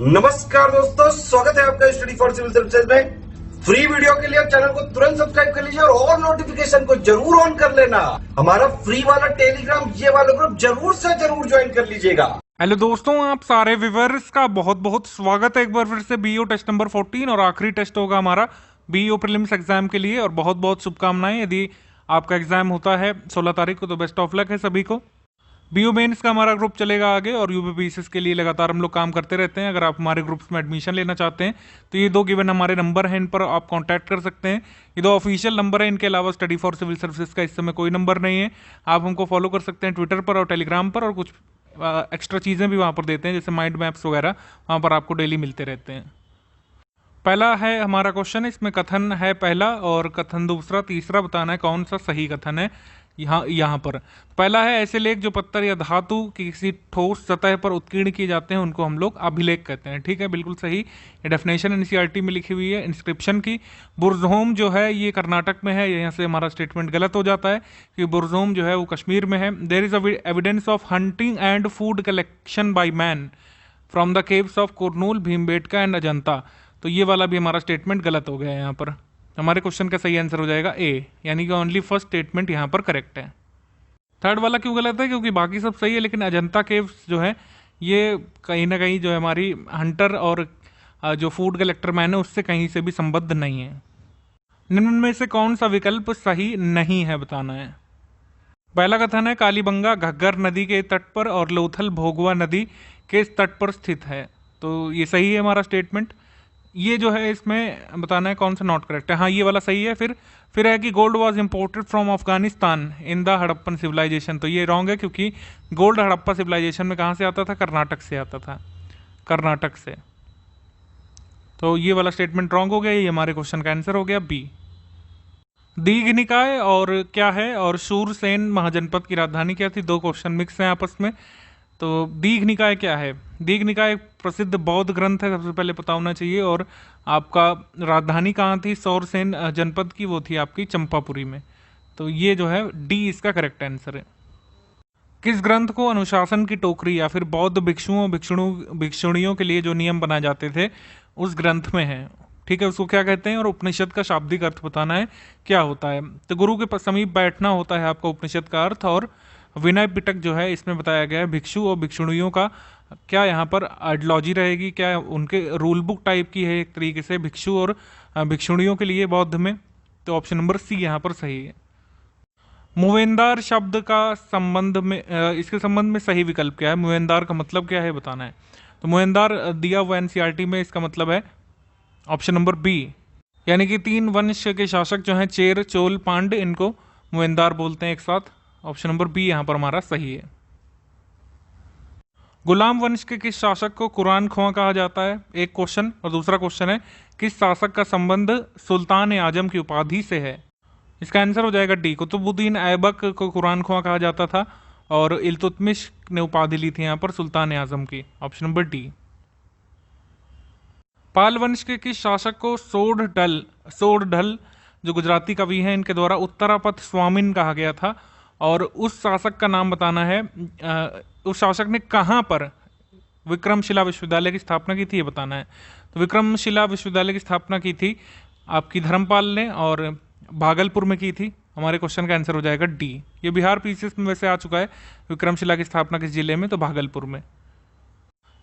नमस्कार दोस्तों, स्वागत है आपका स्टडी फॉर सिविल सर्विसेज में। फ्री वीडियो के लिए चैनल को तुरंत सब्सक्राइब कर लीजिए और नोटिफिकेशन को जरूर ऑन कर लेना। हमारा फ्री वाला टेलीग्राम ये वाला ग्रुप जरूर से जरूर ज्वाइन कर लीजिएगा। हेलो दोस्तों, आप सारे व्यूअर्स का बहुत बहुत स्वागत है एक बार फिर से बीईओ टेस्ट नंबर 14 और आखिरी टेस्ट होगा हमारा बीईओ प्रीलिम्स एग्जाम के लिए। और बहुत बहुत शुभकामनाएं। यदि आपका एग्जाम होता है 16 तारीख को तो बेस्ट ऑफ लक है सभी को। बीईओ मेंस का हमारा ग्रुप चलेगा आगे और यूपीपीसीएस के लिए लगातार हम लोग काम करते रहते हैं। अगर आप हमारे ग्रुप्स में एडमिशन लेना चाहते हैं तो ये दो गिवन हमारे नंबर हैं, इन पर आप कांटेक्ट कर सकते हैं। ये दो ऑफिशियल नंबर है, इनके अलावा स्टडी फॉर सिविल सर्विसेज का इस समय कोई नंबर नहीं है। आप हमको फॉलो कर सकते हैं ट्विटर पर और टेलीग्राम पर, और कुछ एक्स्ट्रा चीज़ें भी वहाँ पर देते हैं जैसे माइंड मैप्स वगैरह, वहाँ पर आपको डेली मिलते रहते हैं। पहला है हमारा क्वेश्चन, इसमें कथन है पहला और कथन दूसरा, तीसरा बताना है कौन सा सही कथन है। यहाँ पर पहला है, ऐसे लेख जो पत्थर या धातु की किसी ठोस सतह पर उत्कीर्ण किए जाते हैं उनको हम लोग अभिलेख कहते हैं। ठीक है, बिल्कुल सही। ये डेफिनेशन एनसीईआरटी में लिखी हुई है इंस्क्रिप्शन की। बुरज़होम जो है ये कर्नाटक में है, यहाँ से हमारा स्टेटमेंट गलत हो जाता है कि बुरज़होम जो है वो कश्मीर में है। There is evidence of hunting and food collection by man from the caves of Kurnool, Bhimbetka and Ajanta. तो ये वाला भी हमारा स्टेटमेंट गलत हो गया है यहाँ पर। हमारे क्वेश्चन का सही आंसर हो जाएगा ए, यानी कि ओनली फर्स्ट स्टेटमेंट यहाँ पर करेक्ट है। थर्ड वाला क्यों गलत है? क्योंकि बाकी सब सही है, लेकिन अजंता केव्स जो है ये कहीं ना कहीं जो है हमारी हंटर और जो फूड कलेक्टर मैन है उससे कहीं से भी संबद्ध नहीं है। निम्न में से कौन सा विकल्प सही नहीं है बताना है। पहला कथन है, कालीबंगा घग्गर नदी के तट पर और लोथल भोगवा नदी के तट पर स्थित है। तो ये सही है हमारा स्टेटमेंट। ये जो है इसमें बताना है कौन सा नॉट करेक्ट है। हाँ, ये वाला सही है। फिर है कि gold was imported from Afghanistan in the Harappan civilization. तो ये रॉन्ग है, क्योंकि गोल्ड हड़प्पा सिविलाइजेशन में कहाँ से आता था? कर्नाटक से आता था, कर्नाटक से। तो ये वाला स्टेटमेंट रॉन्ग हो गया। ये हमारे क्वेश्चन का आंसर हो गया बी। दीघ निकाय और क्या है, और शूरसेन महाजनपद की राजधानी क्या थी? दो क्वेश्चन मिक्स हैं आपस में। तो दीघ निकाय क्या है? दीघ निकाय एक प्रसिद्ध बौद्ध ग्रंथ है, सबसे पहले पता होना चाहिए। और आपका राजधानी कहाँ थी शूरसेन जनपद की? वो थी आपकी चंपापुरी में। तो ये जो है डी इसका करेक्ट आंसर है। किस ग्रंथ को अनुशासन की टोकरी या फिर बौद्ध भिक्षुओं भिक्षुणियों के लिए जो नियम बनाए जाते थे उस ग्रंथ में है? ठीक है, उसको क्या कहते हैं? और उपनिषद का शाब्दिक अर्थ बताना है क्या होता है। तो गुरु के समीप बैठना होता है आपका उपनिषद का अर्थ। और विनय पिटक जो है इसमें बताया गया है भिक्षु और भिक्षुणियों का क्या यहाँ पर आइडियोलॉजी रहेगी, क्या उनके रूल बुक टाइप की है एक तरीके से भिक्षु और भिक्षुणियों के लिए बौद्ध में। तो ऑप्शन नंबर सी यहाँ पर सही है। मुवेंदार शब्द का संबंध में इसके संबंध में सही विकल्प क्या है? मुवेंदार का मतलब क्या है बताना है। तो मुवेंदार दिया हुआ एनसीईआरटी में, इसका मतलब है ऑप्शन नंबर बी, यानी कि 3 वंश के शासक जो हैं चेर चोल पांड्य, इनको मुवेंदार बोलते हैं एक साथ। ऑप्शन नंबर बी यहाँ पर हमारा सही है। गुलाम वंश के किस शासक को कुरान ख्वां कहा जाता है? एक क्वेश्चन। और दूसरा क्वेश्चन है, किस शासक का संबंध सुल्तान आजम की उपाधि से है? इसका आंसर हो जाएगा डी, कुतुबुद्दीन ऐबक को कुरान ख्वां कहा जाता था और इल्तुतमिश ने उपाधि ली थी यहाँ पर सुल्तान आजम की। Option number D. पाल वंश के किस शासक को सोढ़ढल जो गुजराती कवि हैं इनके द्वारा उत्तरापथ स्वामिन कहा गया था? और उस शासक का नाम बताना है। उस शासक ने कहाँ पर विक्रमशिला विश्वविद्यालय की स्थापना की थी ये बताना है। तो विक्रमशिला विश्वविद्यालय की स्थापना की थी आपकी धर्मपाल ने और भागलपुर में की थी। हमारे क्वेश्चन का आंसर हो जाएगा डी। ये बिहार पीसीएस में वैसे आ चुका है। विक्रमशिला की स्थापना किस जिले में? तो भागलपुर में।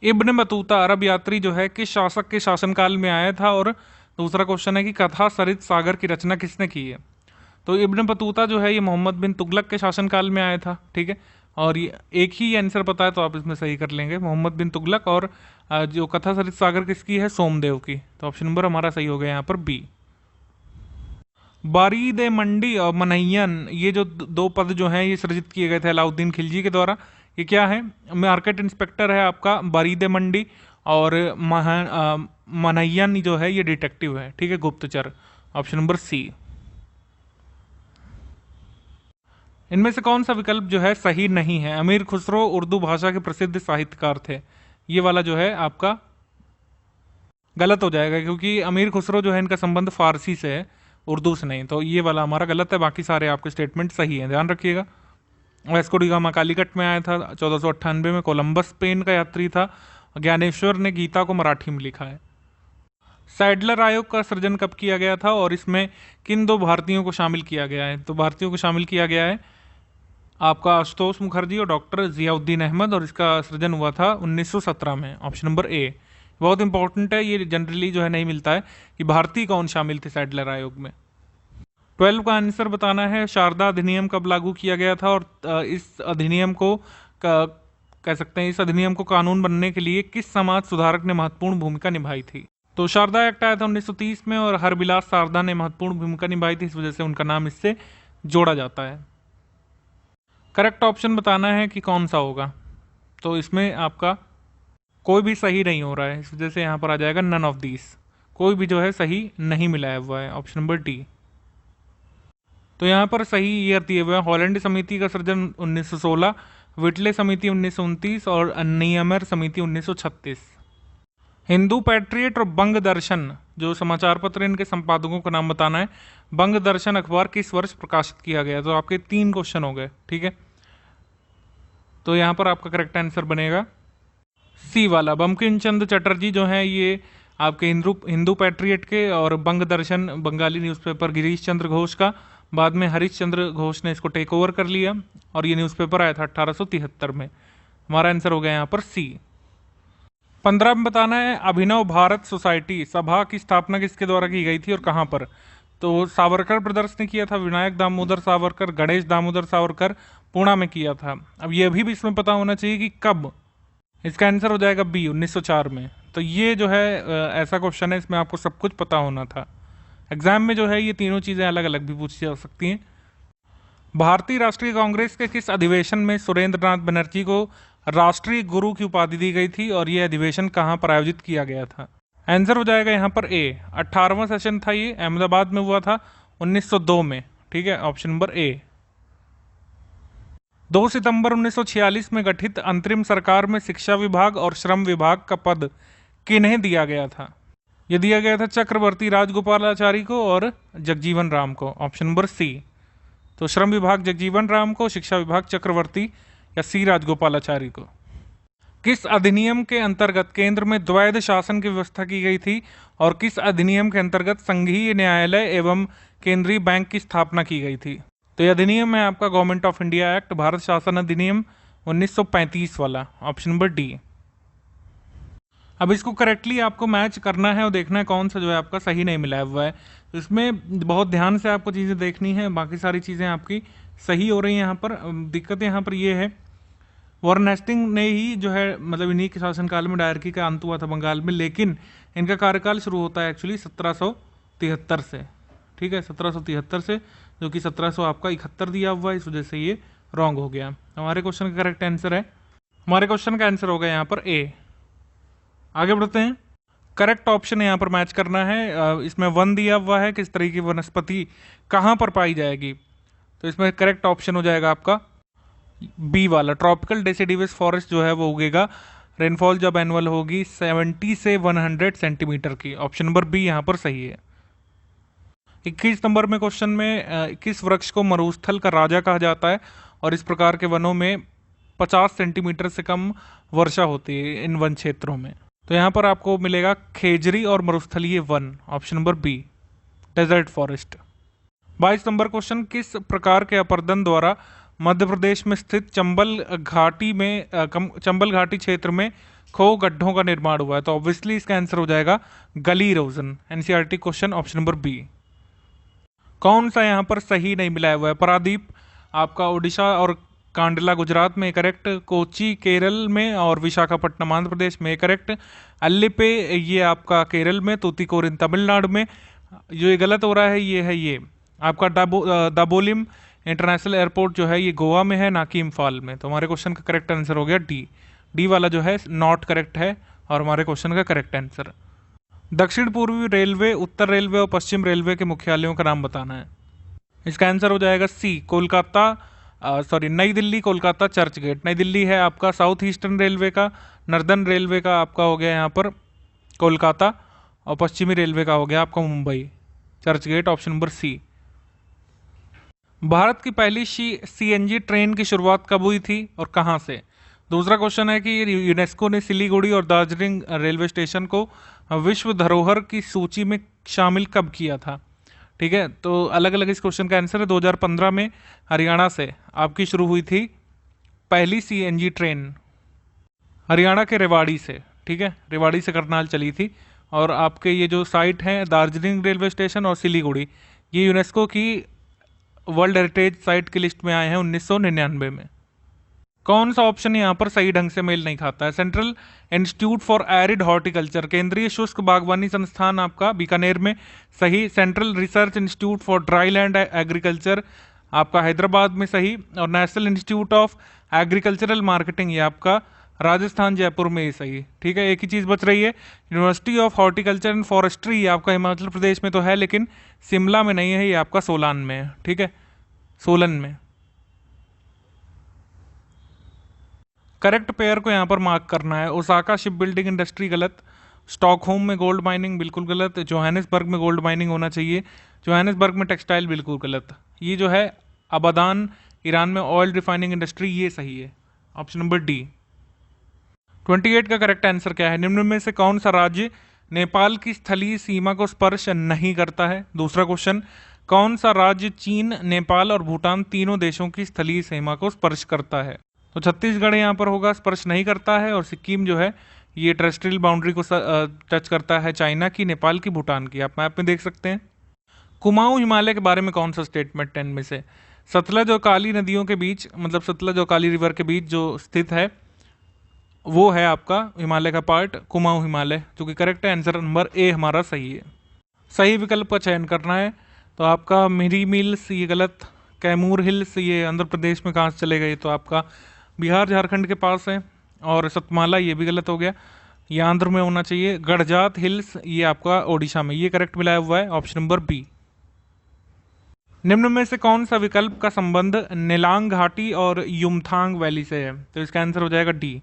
इब्न बतूता अरब यात्री जो है किस शासक के शासनकाल में आया था? और दूसरा क्वेश्चन है कि कथा सरित सागर की रचना किसने की है? तो इब्न बतूता जो है ये मोहम्मद बिन तुगलक के शासनकाल में आया था। ठीक है, और ये एक ही आंसर पता है तो आप इसमें सही कर लेंगे, मोहम्मद बिन तुगलक। और जो कथा सरित सागर किसकी है? सोमदेव की। तो ऑप्शन नंबर हमारा सही हो गया यहाँ पर बी। बारीद मंडी और मनैयन, ये जो दो पद जो हैं ये सृजित किए गए थे अलाउद्दीन खिलजी के द्वारा। ये क्या है? मार्केट इंस्पेक्टर है आपका बारीद मंडी, और मनैयन जो है ये डिटेक्टिव है। ठीक है, गुप्तचर। Option number C. इनमें से कौन सा विकल्प जो है सही नहीं है? अमीर खुसरो उर्दू भाषा के प्रसिद्ध साहित्यकार थे। ये वाला जो है आपका गलत हो जाएगा, क्योंकि अमीर खुसरो जो है इनका संबंध फारसी से है, उर्दू से नहीं। तो ये वाला हमारा गलत है, बाकी सारे आपके स्टेटमेंट सही हैं, ध्यान रखिएगा। वास्को डी गामा कालीकट में आया था 1498 में। कोलंबस स्पेन का यात्री था ज्ञानेश्वर ने गीता को मराठी में लिखा है। सैडलर आयोग का सृजन कब किया गया था और इसमें किन दो भारतीयों को शामिल किया गया है? तो भारतीयों को शामिल किया गया है आपका आशुतोष मुखर्जी और डॉक्टर जियाउद्दीन अहमद, और इसका सृजन हुआ था 1917 में। ऑप्शन नंबर ए बहुत इंपॉर्टेंट है, ये जनरली जो है नहीं मिलता है कि भारतीय कौन शामिल थे सैडलर आयोग में। 12 का आंसर बताना है। शारदा अधिनियम कब लागू किया गया था और इस अधिनियम को कह सकते हैं इस अधिनियम को कानून बनने के लिए किस समाज सुधारक ने महत्वपूर्ण भूमिका निभाई थी? तो शारदा एक्ट आया था 1930 में और हरबिलास शारदा ने महत्वपूर्ण भूमिका निभाई थी, इस वजह से उनका नाम इससे जोड़ा जाता है। करेक्ट ऑप्शन बताना है कि कौन सा होगा। तो इसमें आपका कोई भी सही नहीं हो रहा है, इस वजह से यहाँ पर आ जाएगा नन ऑफ दीज। कोई भी जो है सही नहीं मिलाया हुआ है, ऑप्शन नंबर डी। तो यहाँ पर सही ईयर दिए हुए हैं। हॉलैंड समिति का सृजन 1916, विटले समिति 1929 और नियमर समिति 1936। हिंदू पैट्रियट और बंग दर्शन जो समाचार पत्र इनके संपादकों का नाम बताना है। बंग दर्शन अखबार किस वर्ष प्रकाशित किया गया? तो आपके 3 क्वेश्चन हो गए, ठीक है। तो यहाँ पर आपका करेक्ट आंसर बनेगा सी वाला। बंकिम चंद्र चटर्जी जो है ये आपके हिंदू पैट्रियट के, और बंग दर्शन बंगाली न्यूज़पेपर गिरीश चंद्र घोष का, बाद में हरीश चंद्र घोष ने इसको टेक ओवर कर लिया और ये न्यूज़पेपर आया था 1873 में। हमारा आंसर हो गया यहाँ पर सी। 15 में बताना है अभिनव भारत सोसाइटी सभा की स्थापना किसके द्वारा की गई थी और कहाँ पर? तो सावरकर ब्रदर्स ने किया था, विनायक दामोदर सावरकर, गणेश दामोदर सावरकर, पुणे में किया था। अब ये भी इसमें पता होना चाहिए कि कब। इसका आंसर हो जाएगा बी 1904 में। तो ये जो है ऐसा क्वेश्चन है, इसमें आपको सब कुछ पता होना था। एग्जाम में जो है ये तीनों चीज़ें अलग अलग भी पूछी जा सकती हैं। भारतीय राष्ट्रीय कांग्रेस के किस अधिवेशन में सुरेंद्र नाथ बनर्जी को राष्ट्रीय गुरु की उपाधि दी गई थी और यह अधिवेशन कहाँ पर आयोजित किया गया था? आंसर हो जाएगा यहाँ पर ए 18वां सेशन था, ये अहमदाबाद में हुआ था 1902 में, ठीक है। ऑप्शन नंबर ए। 2 सितंबर 1946 में गठित अंतरिम सरकार में शिक्षा विभाग और श्रम विभाग का पद किन्हें दिया गया था? यह दिया गया था चक्रवर्ती राजगोपालाचारी को और जगजीवन राम को। Option number C. तो श्रम विभाग जगजीवन राम को, शिक्षा विभाग चक्रवर्ती या सी राजगोपालाचारी को। किस अधिनियम के अंतर्गत केंद्र में द्वैध शासन की व्यवस्था की गई थी और किस अधिनियम के अंतर्गत संघीय न्यायालय एवं केंद्रीय बैंक की स्थापना की गई थी? तो यह अधिनियम है आपका government of India act, Bharat शासन अधिनियम 1935 वाला। Option number D. अब इसको करेक्टली आपको मैच करना है और देखना है कौन सा जो है आपका सही नहीं मिलाया हुआ है। तो इसमें बहुत ध्यान से आपको चीज़ें देखनी है, बाकी सारी चीज़ें आपकी सही हो रही हैं। यहाँ पर दिक्कत यहाँ पर ये है, वॉरेन हेस्टिंग ने ही जो है मतलब इन्हीं के शासनकाल में डायरकी का अंत हुआ था बंगाल में, लेकिन इनका कार्यकाल शुरू होता है एक्चुअली 1773 से, ठीक है, 1773 से, जो कि 1700 आपका 71 दिया हुआ है, इस वजह से ये रॉन्ग हो गया। हमारे क्वेश्चन का करेक्ट आंसर है, हमारे क्वेश्चन का आंसर होगा यहाँ पर ए। आगे बढ़ते हैं। करेक्ट ऑप्शन यहाँ पर मैच करना है। इसमें वन दिया हुआ है, किस तरह की वनस्पति कहाँ पर पाई जाएगी? तो इसमें करेक्ट ऑप्शन हो जाएगा आपका बी वाला, ट्रॉपिकल डेसिडिवस फॉरेस्ट जो है वो उगेगा। रेनफॉल जब एनुअल होगी 70 से 100 सेंटीमीटर की। ऑप्शन नंबर बी यहाँ पर सही है। 21 नंबर में क्वेश्चन में किस वृक्ष को मरुस्थल का राजा कहा जाता है और इस प्रकार के वनों में 50 सेंटीमीटर से कम वर्षा होती है इन वन क्षेत्रों में? तो यहाँ पर आपको मिलेगा खेजरी और मरुस्थलीय वन। Option number B, desert forest. 22 नंबर क्वेश्चन, किस प्रकार के अपरदन द्वारा मध्य प्रदेश में स्थित चंबल घाटी क्षेत्र में खो गड्ढों का निर्माण हुआ है? तो ऑब्वियसली इसका आंसर हो जाएगा gully erosion. NCERT question, option number B. कौन सा यहाँ पर सही नहीं मिलाया हुआ है? पारादीप आपका उड़ीसा और कांडला गुजरात में करेक्ट, कोची केरल में और विशाखापट्टनम आंध्र प्रदेश में करेक्ट, अल्लिपे ये आपका केरल में, तूतीकोरिन तमिलनाडु में। जो ये गलत हो रहा है ये है ये आपका दाबोलिम इंटरनेशनल एयरपोर्ट जो है ये गोवा में है, ना कि इम्फाल में। तो हमारे क्वेश्चन का करेक्ट आंसर हो गया डी। डी वाला जो है नॉट करेक्ट है और हमारे क्वेश्चन का करेक्ट आंसर। दक्षिण पूर्वी रेलवे, उत्तर रेलवे और पश्चिम रेलवे के मुख्यालयों का नाम बताना है। इसका आंसर हो जाएगा सी, कोलकाता नई दिल्ली, कोलकाता, चर्च गेट। नई दिल्ली है आपका साउथ ईस्टर्न रेलवे का, नर्दर्न रेलवे का आपका हो गया यहाँ पर कोलकाता, और पश्चिमी रेलवे का हो गया आपका Mumbai, Churchgate. Option number C. Bharat की पहली सीएनजी ट्रेन की शुरुआत कब हुई थी और कहाँ से? दूसरा क्वेश्चन है कि यूनेस्को ने सिलीगुड़ी और दार्जिलिंग रेलवे स्टेशन को विश्व धरोहर की सूची में शामिल कब किया था? ठीक है, तो अलग अलग इस क्वेश्चन का आंसर है। 2015 में हरियाणा से आपकी शुरू हुई थी पहली सीएनजी ट्रेन, हरियाणा के रेवाड़ी से। ठीक है, रेवाड़ी से करनाल चली थी। और आपके ये जो साइट हैं दार्जिलिंग रेलवे स्टेशन और सिलीगुड़ी, ये यूनेस्को की वर्ल्ड हेरिटेज साइट की लिस्ट में आए हैं 1999 में। कौन सा ऑप्शन यहाँ पर सही ढंग से मेल नहीं खाता है? Central institute for arid horticulture, केंद्रीय शुष्क बागवानी संस्थान आपका बीकानेर में सही। Central research institute for dry land agriculture आपका हैदराबाद में सही। और national institute of agricultural marketing ये आपका राजस्थान जयपुर में ही सही। ठीक है, एक ही चीज़ बच रही है, university of horticulture and forestry ये आपका हिमाचल प्रदेश में तो है, लेकिन शिमला में नहीं है, ये आपका सोलान में है। ठीक है, सोलन में। करेक्ट पेयर को यहाँ पर मार्क करना है। ओसाका शिप बिल्डिंग इंडस्ट्री गलत, स्टॉकहोम में गोल्ड माइनिंग बिल्कुल गलत, जोहानिसबर्ग में गोल्ड माइनिंग होना चाहिए, जोहानिसबर्ग में टेक्सटाइल बिल्कुल गलत। ये जो है अबादान ईरान में ऑयल रिफाइनिंग इंडस्ट्री ये सही है, ऑप्शन नंबर डी। 28 का करेक्ट आंसर क्या है? निम्न में से कौन सा राज्य नेपाल की स्थलीय सीमा को स्पर्श नहीं करता है? दूसरा क्वेश्चन, कौन सा राज्य चीन, नेपाल और भूटान तीनों देशों की स्थलीय सीमा को स्पर्श करता है? तो छत्तीसगढ़ यहाँ पर होगा, स्पर्श नहीं करता है। और सिक्किम जो है ये टेरेस्ट्रियल बाउंड्री को टच करता है, चाइना की, नेपाल की, भूटान की। आप मैप में देख सकते हैं। कुमाऊं हिमालय के बारे में कौन सा स्टेटमेंट 10 में से? सतलज और काली नदियों के बीच, मतलब सतलज और काली रिवर के बीच जो स्थित है वो है आपका हिमालय का पार्ट कुमाऊं हिमालय, जो कि करेक्ट है। आंसर नंबर ए हमारा सही है। सही विकल्प का चयन करना है। तो आपका मिरी मिल्स ये गलत, कैमूर हिल्स ये आंध्र प्रदेश में कहाँ से चले गए? तो आपका बिहार झारखंड के पास है। और सतमाला ये भी गलत हो गया, ये आंध्र में होना चाहिए। गढ़जात हिल्स ये आपका ओडिशा में, ये करेक्ट मिलाया हुआ है, ऑप्शन नंबर बी। निम्न में से कौन सा विकल्प का संबंध नेलांग घाटी और युमथांग वैली से है? तो इसका आंसर हो जाएगा डी,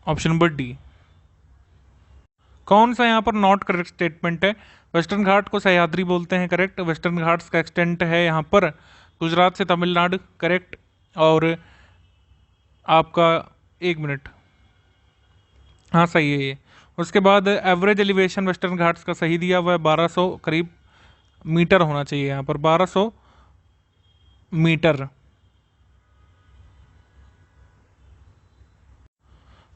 ऑप्शन नंबर डी। कौन सा यहाँ पर नॉट करेक्ट स्टेटमेंट है? वेस्टर्न घाट को सह्याद्री बोलते हैं, करेक्ट। वेस्टर्न घाट्स का एक्सटेंट है यहाँ पर गुजरात से तमिलनाडु, करेक्ट। और आपका एक मिनट, हाँ सही है ये। उसके बाद एवरेज एलिवेशन वेस्टर्न घाट्स का सही दिया हुआ है, 1200 करीब मीटर होना चाहिए यहाँ पर, 1200 मीटर,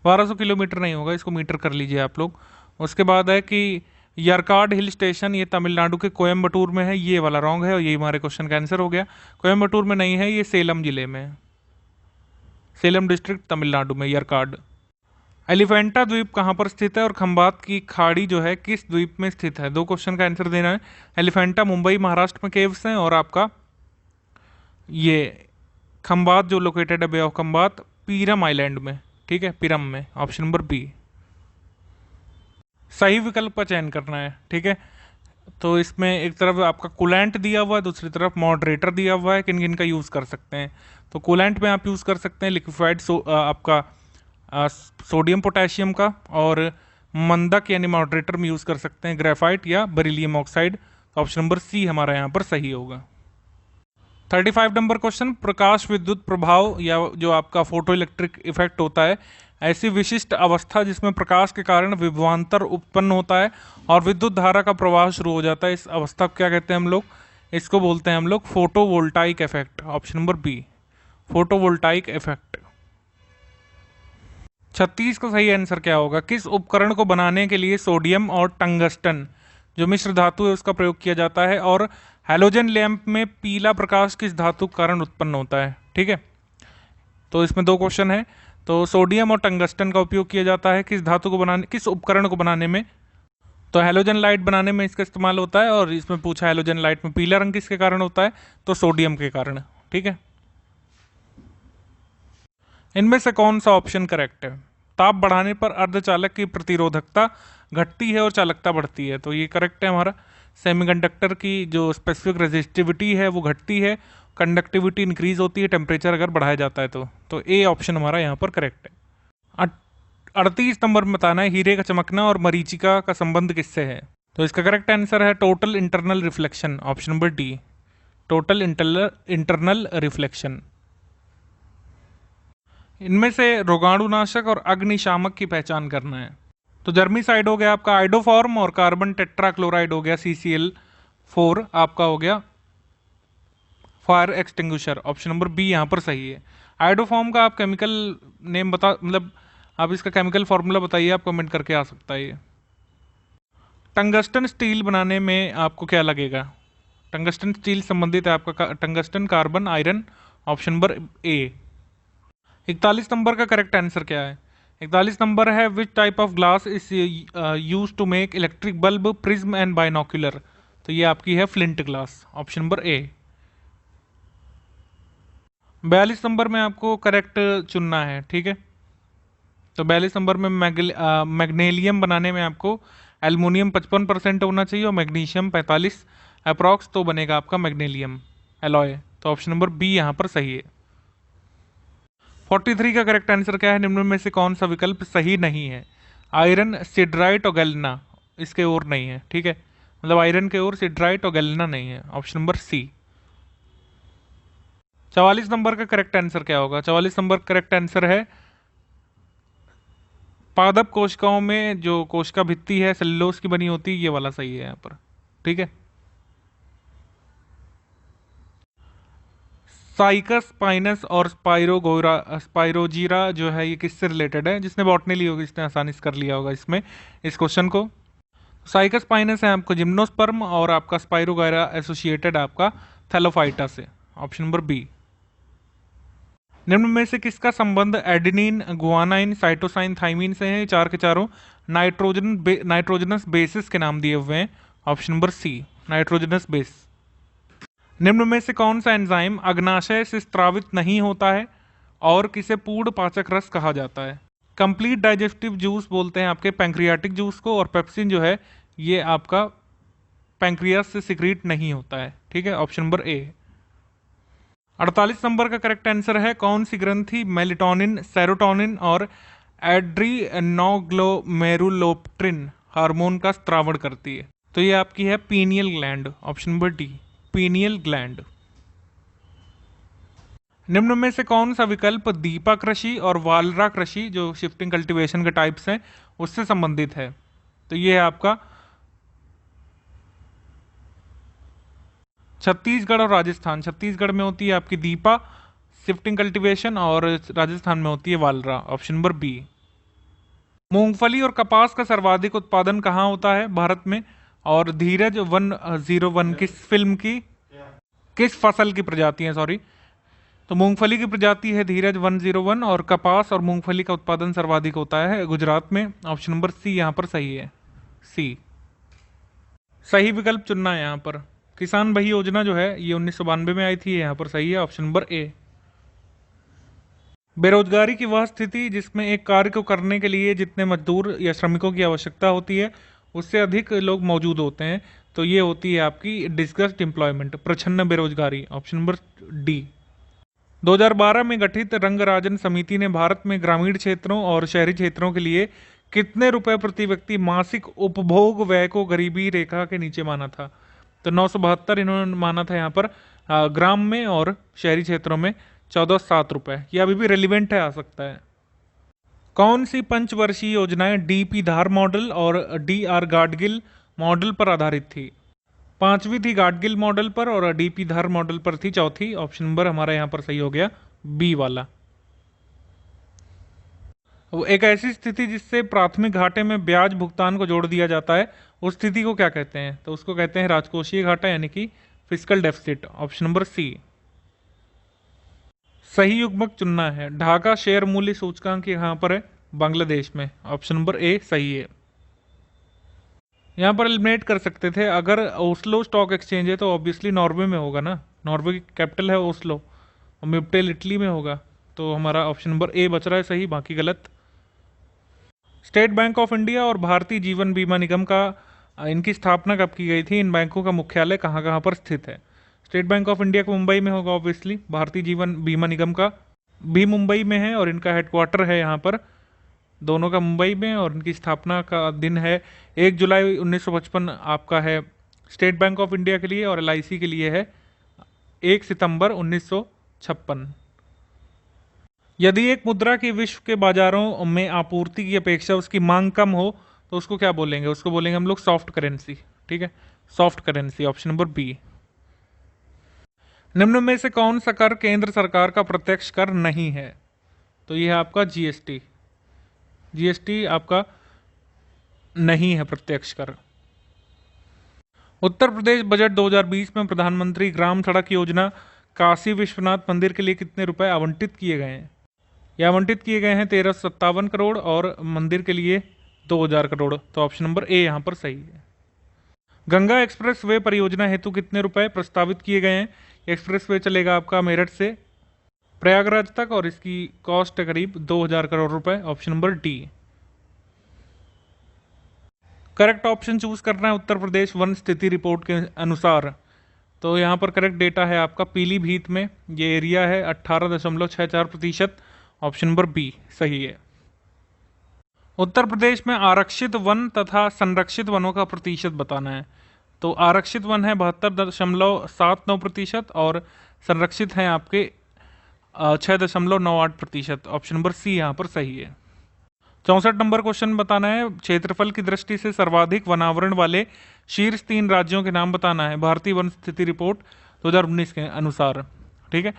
1200 किलोमीटर नहीं होगा, इसको मीटर कर लीजिए आप लोग। उसके बाद है कि यरकाड हिल स्टेशन ये तमिलनाडु के कोयम्बटूर में है, ये वाला रॉन्ग है और ये हमारे क्वेश्चन का आंसर हो गया। कोयम्बटूर में नहीं है, ये सेलम जिले में है, सेलम डिस्ट्रिक्ट तमिलनाडु में यरकाड। एलिफेंटा द्वीप कहाँ पर स्थित है और खंबात की खाड़ी जो है किस द्वीप में स्थित है? दो क्वेश्चन का आंसर देना है। एलिफेंटा मुंबई महाराष्ट्र में केव्स हैं, और आपका ये खंबात जो लोकेटेड है बे ऑफ खंबात पीरम आइलैंड में। ठीक है, पिरम में, ऑप्शन नंबर बी। सही विकल्प का चयन करना है। ठीक है, तो इसमें एक तरफ आपका कूलेंट दिया हुआ है, दूसरी तरफ मॉडरेटर दिया हुआ है, किन किन का यूज़ कर सकते हैं? तो कूलेंट में आप यूज़ कर सकते हैं लिक्विफाइड आपका सोडियम पोटेशियम का, और मंदक यानी मॉडरेटर में यूज़ कर सकते हैं ग्रेफाइट या beryllium oxide. Option number C हमारा यहाँ पर सही होगा। 35 नंबर क्वेश्चन, प्रकाश विद्युत प्रभाव या जो आपका फोटो इलेक्ट्रिक इफेक्ट होता है, ऐसी विशिष्ट अवस्था जिसमें प्रकाश के कारण विभवांतर उत्पन्न होता है और विद्युत धारा का प्रवाह शुरू हो जाता है, इस अवस्था को क्या कहते हैं हम लोग? इसको बोलते हैं हम लोग photovoltaic effect, option number B, photovoltaic effect. 36 का सही आंसर क्या होगा? किस उपकरण को बनाने के लिए सोडियम और टंगस्टन जो मिश्र धातु है उसका प्रयोग किया जाता है? और हैलोजन लैंप में पीला प्रकाश किस धातु के कारण उत्पन्न होता है? ठीक है, तो इसमें दो क्वेश्चन है। तो सोडियम और टंगस्टन का उपयोग किया जाता है किस धातु को बनाने, किस उपकरण को बनाने में? तो हैलोजन लाइट बनाने में इसका इस्तेमाल होता है, और इसमें पूछा हैलोजन लाइट में पीला रंग किसके कारण होता है? तो सोडियम के कारण। ठीक है, इनमें से कौन सा ऑप्शन करेक्ट है? ताप बढ़ाने पर अर्धचालक की प्रतिरोधकता घटती है और चालकता बढ़ती है, तो ये करेक्ट है हमारा। सेमीकंडक्टर की जो स्पेसिफिक रेजिस्टिविटी है वो घटती है, कंडक्टिविटी इंक्रीज होती है टेम्परेचर अगर बढ़ाया जाता है तो ए ऑप्शन हमारा यहाँ पर करेक्ट है। 38 नंबर में बताना है, हीरे का चमकना और मरीचिका का संबंध किससे है? तो इसका करेक्ट आंसर है total internal reflection, option number D, total internal reflection. इनमें से रोगाणुनाशक और अग्निशामक की पहचान करना है। तो जर्मीसाइड हो गया आपका आइडोफॉर्म, और कार्बन टेट्राक्लोराइड हो गया CCl4 आपका हो गया fire extinguisher. Option number B यहाँ पर सही है। आइडोफॉर्म का आप केमिकल नेम बता, मतलब आप इसका केमिकल फॉर्मूला बताइए, आप कमेंट करके आ सकता है ये। टंगस्टन स्टील बनाने में आपको क्या लगेगा? टंगस्टन स्टील संबंधित है आपका tungsten, carbon, iron. Option number A. 41 नंबर का करेक्ट आंसर क्या है? 41 नंबर है which type of glass is use to make electric bulb, prism and binocular. तो ये आपकी है flint glass. Option number A. 42 नंबर में आपको करेक्ट चुनना है, ठीक है। तो 42 नंबर में मैग्नीशियम बनाने में आपको एल्युमिनियम 55% होना चाहिए और मैग्नीशियम 45 अप्रॉक्स, तो बनेगा आपका मैग्नीशियम एलॉय। तो ऑप्शन नंबर बी यहाँ पर सही है। 43 का करेक्ट आंसर क्या है? निम्न में से कौन सा विकल्प सही नहीं है? आयरन, सिडराइट और गैलेना इसके ओर नहीं है, ठीक है। मतलब आयरन के ओर सिडराइट और गैलेना नहीं है। Option number C. 44 नंबर का करेक्ट आंसर क्या होगा? 44 नंबर करेक्ट आंसर है पादप कोशिकाओं में जो कोशिका भित्ति है सेलुलोज की बनी होती है, ये वाला सही है यहाँ पर, ठीक है। साइकस, पाइनस और स्पाइरोजीरा जो है ये किससे रिलेटेड है? जिसने बॉटनी ली होगी इसने आसानी से कर लिया होगा इसमें इस क्वेश्चन को। साइकस पाइनस है आपको जिम्नोस्पर्म, और आपका स्पाइरोगायरा एसोसिएटेड आपका थैलोफाइटा से। Option number B. निम्न में से किसका संबंध एडेनिन, गुआनाइन, साइटोसाइन, थाइमिन से है? चार के चारों नाइट्रोजनस बेसिस के नाम दिए हुए हैं। Option number C, nitrogenous base. निम्न में से कौन सा एंजाइम अग्नाशय से स्त्रावित नहीं होता है और किसे पूर्ण पाचक रस कहा जाता है? कंप्लीट डाइजेस्टिव जूस बोलते हैं आपके पैंक्रियाटिक जूस को, और पेप्सिन जो है ये आपका पैंक्रियास से सिक्रीट नहीं होता है, ठीक है। ऑप्शन नंबर ए। 48 नंबर का करेक्ट आंसर है कौन सी ग्रंथि मेलेटोनिन, सेरोटोनिन और एड्रीनोग्लोमेरुलोप्ट्रिन हार्मोन का स्त्रावण करती है? तो ये आपकी है pineal gland. Option number D, pineal gland. निम्न में से कौन सा विकल्प दीपा कृषि और वालरा कृषि जो शिफ्टिंग कल्टीवेशन के टाइप्स हैं उससे संबंधित है? तो ये है आपका छत्तीसगढ़ और राजस्थान। छत्तीसगढ़ में होती है आपकी दीपा शिफ्टिंग कल्टीवेशन और राजस्थान में होती है वालरा। Option number B. मूंगफली और कपास का सर्वाधिक उत्पादन कहाँ होता है भारत में? और धीरज 101 किस फिल्म की, किस फसल की प्रजाति है, सॉरी। तो मूंगफली की प्रजाति है धीरज 101, और कपास और मूंगफली का उत्पादन सर्वाधिक होता है गुजरात में। ऑप्शन नंबर सी यहाँ पर सही है, सी। सही विकल्प चुनना है यहाँ पर। किसान भाई योजना जो है ये 1992 में आई थी, यहाँ पर सही है। ऑप्शन नंबर ए। बेरोजगारी की वह स्थिति जिसमें एक कार्य को करने के लिए जितने मजदूर या श्रमिकों की आवश्यकता होती है उससे अधिक लोग मौजूद होते हैं, तो ये होती है आपकी डिस्गस्ड एम्प्लॉयमेंट, प्रछन्न बेरोजगारी। Option number D. 2012 में गठित रंगराजन समिति ने भारत में ग्रामीण क्षेत्रों और शहरी क्षेत्रों के लिए कितने रुपए प्रति व्यक्ति मासिक उपभोग व्यय को गरीबी रेखा के नीचे माना था? तो 972 इन्होंने माना था यहाँ पर ग्राम में, और शहरी क्षेत्रों में 1407 रुपए। ये अभी भी रेलिवेंट है, आ सकता है। कौन सी पंचवर्षीय योजनाएं DP धार मॉडल और DR गाडगिल मॉडल पर आधारित थी? पांचवी थी गाडगिल मॉडल पर और DP धार मॉडल पर थी चौथी। ऑप्शन नंबर हमारा यहाँ पर सही हो गया बी वाला। वो एक ऐसी स्थिति जिससे प्राथमिक घाटे में ब्याज भुगतान को जोड़ दिया जाता है, उस स्थिति को क्या कहते हैं? तो उसको कहते हैं राजकोषीय घाटा, यानी कि fiscal deficit. Option number C. सही युग्मक चुनना है। ढाका शेयर मूल्य सूचकांक यहाँ पर है बांग्लादेश में। ऑप्शन नंबर ए सही है। यहाँ पर एलिमिनेट कर सकते थे, अगर ओस्लो स्टॉक एक्सचेंज है तो ऑब्वियसली नॉर्वे में होगा ना, नॉर्वे की कैपिटल है ओस्लो, और मिप्टेल इटली में होगा। तो हमारा ऑप्शन नंबर ए बच रहा है सही, बाकी गलत। स्टेट बैंक ऑफ इंडिया और भारतीय जीवन बीमा निगम का इनकी स्थापना कब की गई थी? इन बैंकों का मुख्यालय कहाँ कहाँ पर स्थित है? स्टेट बैंक ऑफ इंडिया का मुंबई में होगा ऑब्वियसली, भारतीय जीवन बीमा निगम का भी मुंबई में है और इनका हेडक्वार्टर है यहाँ पर, दोनों का मुंबई में, और इनकी स्थापना का दिन है 1 जुलाई 1955 आपका है स्टेट बैंक ऑफ इंडिया के लिए, और LIC के लिए है 1 सितंबर 1956। यदि एक मुद्रा की विश्व के बाजारों में आपूर्ति की अपेक्षा उसकी मांग कम हो तो उसको क्या बोलेंगे? उसको बोलेंगे हम लोग सॉफ्ट करेंसी। ठीक है, soft currency, option number B. निम्न में से कौन सा कर केंद्र सरकार का प्रत्यक्ष कर नहीं है? तो यह है आपका जीएसटी। जीएसटी आपका नहीं है प्रत्यक्ष कर। उत्तर प्रदेश बजट 2020 में प्रधानमंत्री ग्राम सड़क योजना काशी विश्वनाथ मंदिर के लिए कितने रुपए आवंटित किए गए हैं? ये आवंटित किए गए हैं 1357 करोड़ और मंदिर के लिए 2000 करोड़। तो ऑप्शन नंबर ए यहाँ पर सही है। गंगा एक्सप्रेस वे परियोजना हेतु कितने रुपए प्रस्तावित किए गए हैं? एक्सप्रेस वे चलेगा आपका मेरठ से प्रयागराज तक और इसकी कॉस्ट है करीब 2000 करोड़ रुपए। Option number D. Correct option choose करना है उत्तर प्रदेश वन स्थिति रिपोर्ट के अनुसार। तो यहाँ पर करेक्ट डेटा है आपका पीलीभीत में, ये एरिया है 18.64%। ऑप्शन नंबर बी सही है। उत्तर प्रदेश में आरक्षित वन तथा संरक्षित वनों का प्रतिशत बताना है। तो आरक्षित वन है 72.79% और संरक्षित हैं आपके 6.98%। ऑप्शन नंबर सी यहाँ पर सही है। 64 नंबर क्वेश्चन बताना है, क्षेत्रफल की दृष्टि से सर्वाधिक वनावरण वाले शीर्ष 3 राज्यों के नाम बताना है भारतीय वन स्थिति रिपोर्ट 2019 के अनुसार। ठीक है,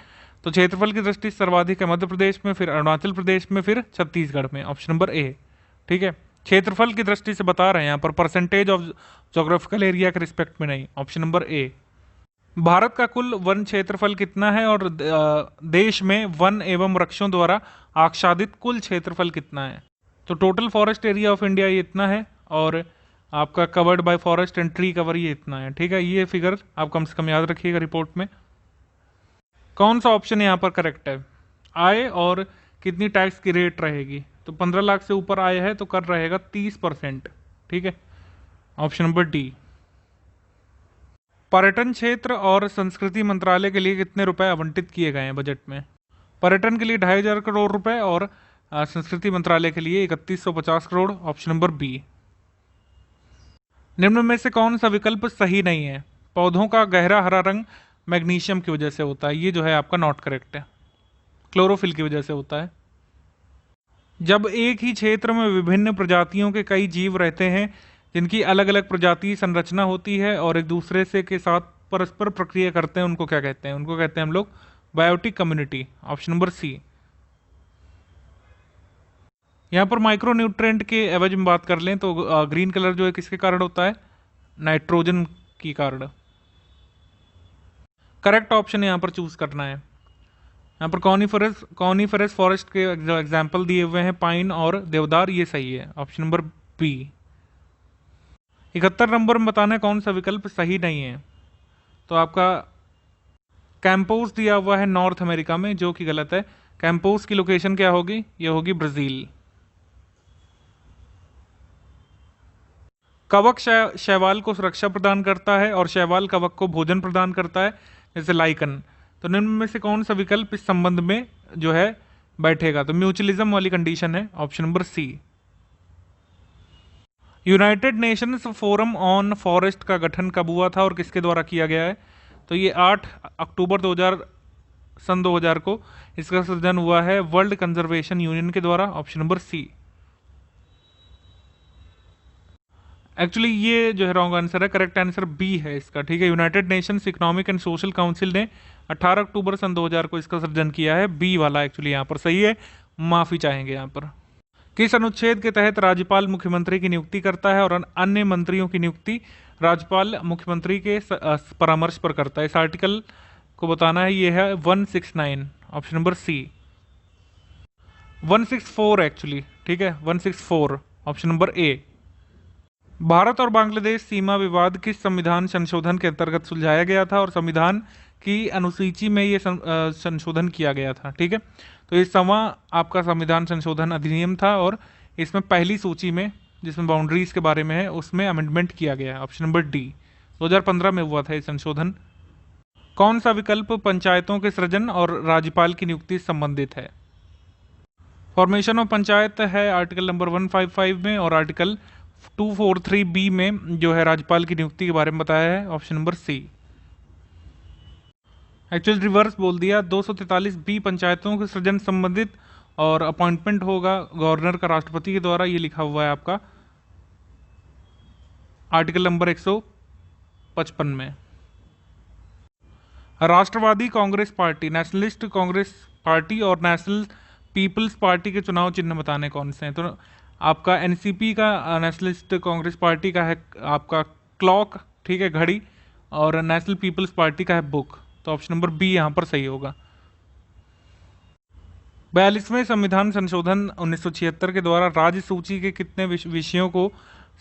तो क्षेत्रफल की दृष्टि से सर्वाधिक है मध्य प्रदेश में, फिर अरुणाचल प्रदेश में, फिर छत्तीसगढ़ में। ऑप्शन नंबर ए। ठीक है, क्षेत्रफल की दृष्टि से बता रहे हैं यहाँ पर, परसेंटेज ऑफ जोग्राफिकल एरिया के रिस्पेक्ट में नहीं। ऑप्शन नंबर ए। भारत का कुल वन क्षेत्रफल कितना है और देश में वन एवं वृक्षों द्वारा आच्छादित कुल क्षेत्रफल कितना है? तो total forest area of India ये इतना है और आपका covered by forest and tree cover ये इतना है। ठीक है, ये फिगर आप कम से कम याद रखिएगा रिपोर्ट में। कौन सा ऑप्शन यहाँ पर करेक्ट है? आय और कितनी टैक्स की रेट रहेगी? तो 15 लाख से ऊपर आय है तो कर रहेगा 30%। ठीक है, ऑप्शन नंबर डी। पर्यटन क्षेत्र और संस्कृति मंत्रालय के लिए कितने रुपए आवंटित किए गए हैं बजट में? पर्यटन के लिए 2500 करोड़ रुपए और संस्कृति मंत्रालय के लिए 3150 करोड़। Option number B. निम्न में से कौन सा विकल्प सही नहीं है? पौधों का गहरा हरा रंग मैग्नीशियम की वजह से होता है, ये जो है आपका नॉट करेक्ट है, क्लोरोफिल की वजह से होता है। जब एक ही क्षेत्र में विभिन्न प्रजातियों के कई जीव रहते हैं जिनकी अलग अलग प्रजातीय संरचना होती है और एक दूसरे से के साथ परस्पर प्रक्रिया करते हैं, उनको क्या कहते हैं? उनको कहते हैं हम लोग biotic community. Option number C. यहाँ पर माइक्रो न्यूट्रेंट के एवज में बात कर लें तो ग्रीन कलर जो है किसके कारण होता है? नाइट्रोजन की कारण। करेक्ट ऑप्शन यहाँ पर चूज करना है। यहाँ पर कॉनिफरस फॉरेस्ट के एग्जाम्पल दिए हुए हैं, पाइन और देवदार, ये सही है। Option number B. 71 नंबर में बताना है कौन सा विकल्प सही नहीं है। तो आपका कैंपोस दिया हुआ है नॉर्थ अमेरिका में, जो कि गलत है। कैंपोस की लोकेशन क्या होगी? ये होगी ब्राजील। कवक शैवाल को सुरक्षा प्रदान करता है और शैवाल कवक को भोजन प्रदान करता है, जैसे लाइकन। तो निम्न में से कौन सा विकल्प इस संबंध में जो है बैठेगा? तो म्यूचुअलिज्म वाली कंडीशन है। Option number C. United Nations forum on forest का गठन कब हुआ था और किसके द्वारा किया गया है? तो ये 8 अक्टूबर 2000 को इसका सृजन हुआ है वर्ल्ड कंजर्वेशन यूनियन के द्वारा। ऑप्शन नंबर सी। एक्चुअली ये जो है रॉन्ग आंसर है, करेक्ट आंसर बी है इसका। ठीक है, United Nations economic and social council ने 18 अक्टूबर 2000 को इसका सृजन किया है। बी वाला एक्चुअली यहाँ पर सही है, माफी चाहेंगे यहाँ पर। किस अनुच्छेद के तहत राज्यपाल मुख्यमंत्री की नियुक्ति करता है और अन्य मंत्रियों की नियुक्ति राज्यपाल मुख्यमंत्री के परामर्श पर करता है? इस आर्टिकल को बताना है, ये है 169। Option number C. 164 एक्चुअली। ठीक है, 164। ऑप्शन नंबर ए। भारत और बांग्लादेश सीमा विवाद किस संविधान संशोधन के अंतर्गत सुलझाया गया था और संविधान की अनुसूची में ये संशोधन किया गया था? ठीक है, तो ये आपका संविधान संशोधन अधिनियम था और इसमें पहली सूची में जिसमें बाउंड्रीज के बारे में है उसमें अमेंडमेंट किया गया है। Option number D. 2015 में हुआ था ये संशोधन। कौन सा विकल्प पंचायतों के सृजन और राज्यपाल की नियुक्ति से संबंधित है? फॉर्मेशन ऑफ पंचायत है आर्टिकल नंबर 155 में और आर्टिकल 243B में जो है राज्यपाल की नियुक्ति के बारे में बताया है। Option number C. Actual reverse बोल दिया। 243B पंचायतों के सृजन संबंधित और अपॉइंटमेंट होगा गवर्नर का राष्ट्रपति के द्वारा, ये लिखा हुआ है आपका आर्टिकल नंबर 155 में। राष्ट्रवादी Congress Party, Nationalist Congress Party और नेशनल पीपल्स पार्टी के चुनाव चिन्ह बताने कौन से हैं। तो आपका एनसीपी का, नेशनलिस्ट कांग्रेस पार्टी का है आपका क्लॉक, ठीक है, घड़ी, और नेशनल पीपल्स पार्टी का है बुक। तो ऑप्शन नंबर बी यहाँ पर सही होगा। 42वें संविधान संशोधन 1976 के द्वारा राज्य सूची के कितने विषयों को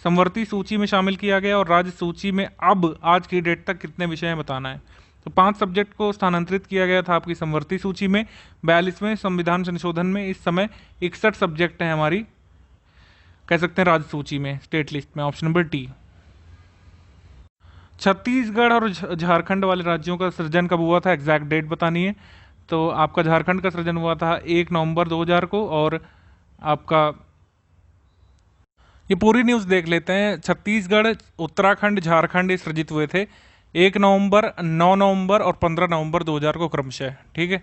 समवर्ती सूची में शामिल किया गया और राज्य सूची में अब आज की डेट तक कितने विषय हैं बताना है। तो 5 सब्जेक्ट को स्थानांतरित किया गया था आपकी समवर्ती सूची में। 42वें संविधान संशोधन में इस समय 61 सब्जेक्ट हैं हमारी, कह सकते हैं, राज्य सूची में, स्टेट लिस्ट में। Option number D. छत्तीसगढ़ और झारखंड वाले राज्यों का सृजन कब हुआ था, एग्जैक्ट डेट बतानी है। तो आपका झारखंड का सृजन हुआ था 1 नवंबर 2000 को, और आपका ये पूरी न्यूज़ देख लेते हैं। छत्तीसगढ़, उत्तराखंड, झारखंड ये सृजित हुए थे 1 नवंबर, 9 नवंबर और 15 नवंबर 2000 को क्रमशः, ठीक है।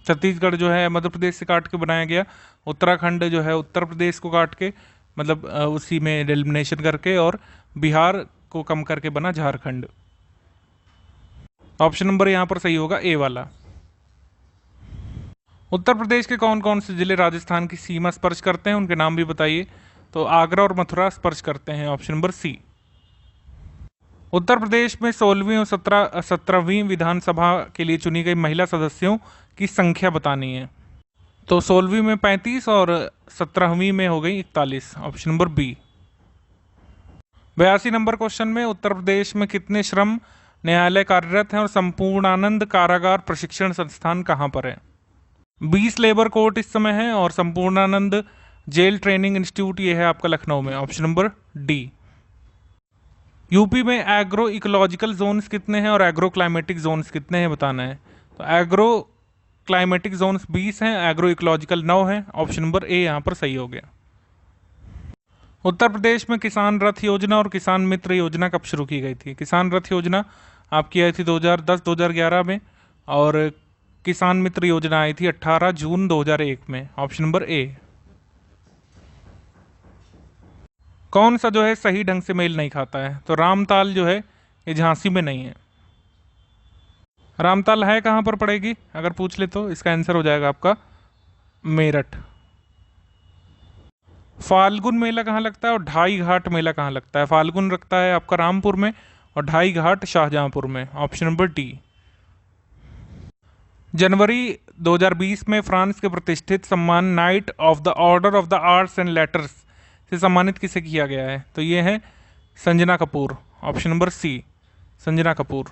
छत्तीसगढ़ जो है मध्य प्रदेश से काट के बनाया गया, उत्तराखंड जो है उत्तर प्रदेश को काट के, मतलब उसी में एलिमिनेशन करके, और बिहार को कम करके बना झारखंड। ऑप्शन नंबर यहाँ पर सही होगा, ए वाला। उत्तर प्रदेश के कौन कौन से जिले राजस्थान की सीमा स्पर्श करते हैं, उनके नाम भी बताइए। तो आगरा और मथुरा स्पर्श करते हैं, ऑप्शन नंबर सी। उत्तर प्रदेश में 16वीं और 17वीं विधानसभा के लिए चुनी गई महिला सदस्यों की संख्या बतानी है। तो 16वीं में 35 और 17वीं में हो गई 41, option number B. 82 number question में उत्तर प्रदेश में कितने श्रम न्यायालय कार्यरत हैं और संपूर्णानंद कारागार प्रशिक्षण संस्थान कहाँ पर है। 20 लेबर कोर्ट इस समय है, और संपूर्णानंद जेल ट्रेनिंग इंस्टीट्यूट ये है आपका लखनऊ में, ऑप्शन नंबर डी। यूपी में एग्रो इकोलॉजिकल जोन्स कितने हैं और एग्रो क्लाइमेटिक जोन्स कितने हैं बताना है। तो एग्रो क्लाइमेटिक जोन्स 20 हैं, एग्रो इकोलॉजिकल 9 हैं, ऑप्शन नंबर ए यहाँ पर सही हो गया। उत्तर प्रदेश में किसान रथ योजना और किसान मित्र योजना कब शुरू की गई थी। किसान रथ योजना आपकी आई थी 2010-2011 में, और किसान मित्र योजना आई थी 18 जून 2001 में, ऑप्शन नंबर ए। कौन सा जो है सही ढंग से मेल नहीं खाता है। तो रामताल जो है ये झांसी में नहीं है। रामताल है कहाँ पर पड़ेगी अगर पूछ ले तो इसका आंसर हो जाएगा आपका मेरठ। फाल्गुन मेला कहाँ लगता है और ढाई घाट मेला कहाँ लगता है। फाल्गुन लगता है आपका रामपुर में और ढाई घाट शाहजहांपुर में, ऑप्शन नंबर डी। जनवरी 2020 में फ्रांस के प्रतिष्ठित सम्मान knight of the order of the arts and letters से सम्मानित किसे किया गया है। तो ये है Sanjana Kapoor, option number C, Sanjana Kapoor.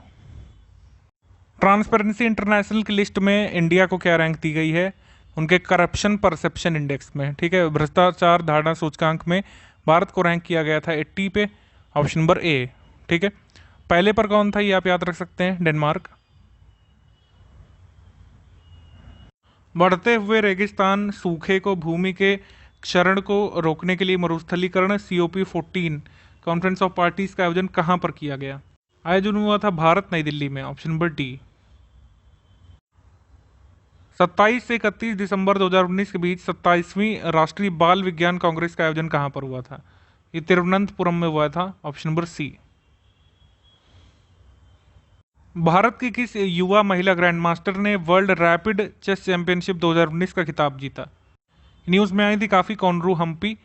Transparency International की लिस्ट में इंडिया को क्या रैंक दी गई है, उनके करप्शन परसेप्शन इंडेक्स में, ठीक है, भ्रष्टाचार धारणा सूचकांक में भारत को रैंक किया गया था 80 पे, ऑप्शन नंबर ए, ठीक है। पहले पर कौन था ये आप याद रख सकते हैं, डेनमार्क। बढ़ते हुए रेगिस्तान, सूखे को, भूमि के क्षरण को रोकने के लिए मरुस्थलीकरण COP14 कॉन्फ्रेंस ऑफ पार्टीज का आयोजन कहां पर किया गया। आयोजन हुआ था भारत नई दिल्ली में, ऑप्शन नंबर डी। 27 से 31 दिसंबर 2019 के बीच 27वीं राष्ट्रीय बाल विज्ञान कांग्रेस का आयोजन कहां पर हुआ था। ये तिरुवनंतपुरम में हुआ था, ऑप्शन नंबर सी। भारत की किस युवा महिला ग्रैंडमास्टर ने वर्ल्ड रैपिड चेस चैंपियनशिप 2019 का खिताब जीता। न्यूज़ में आई थी काफ़ी, Koneru Humpy,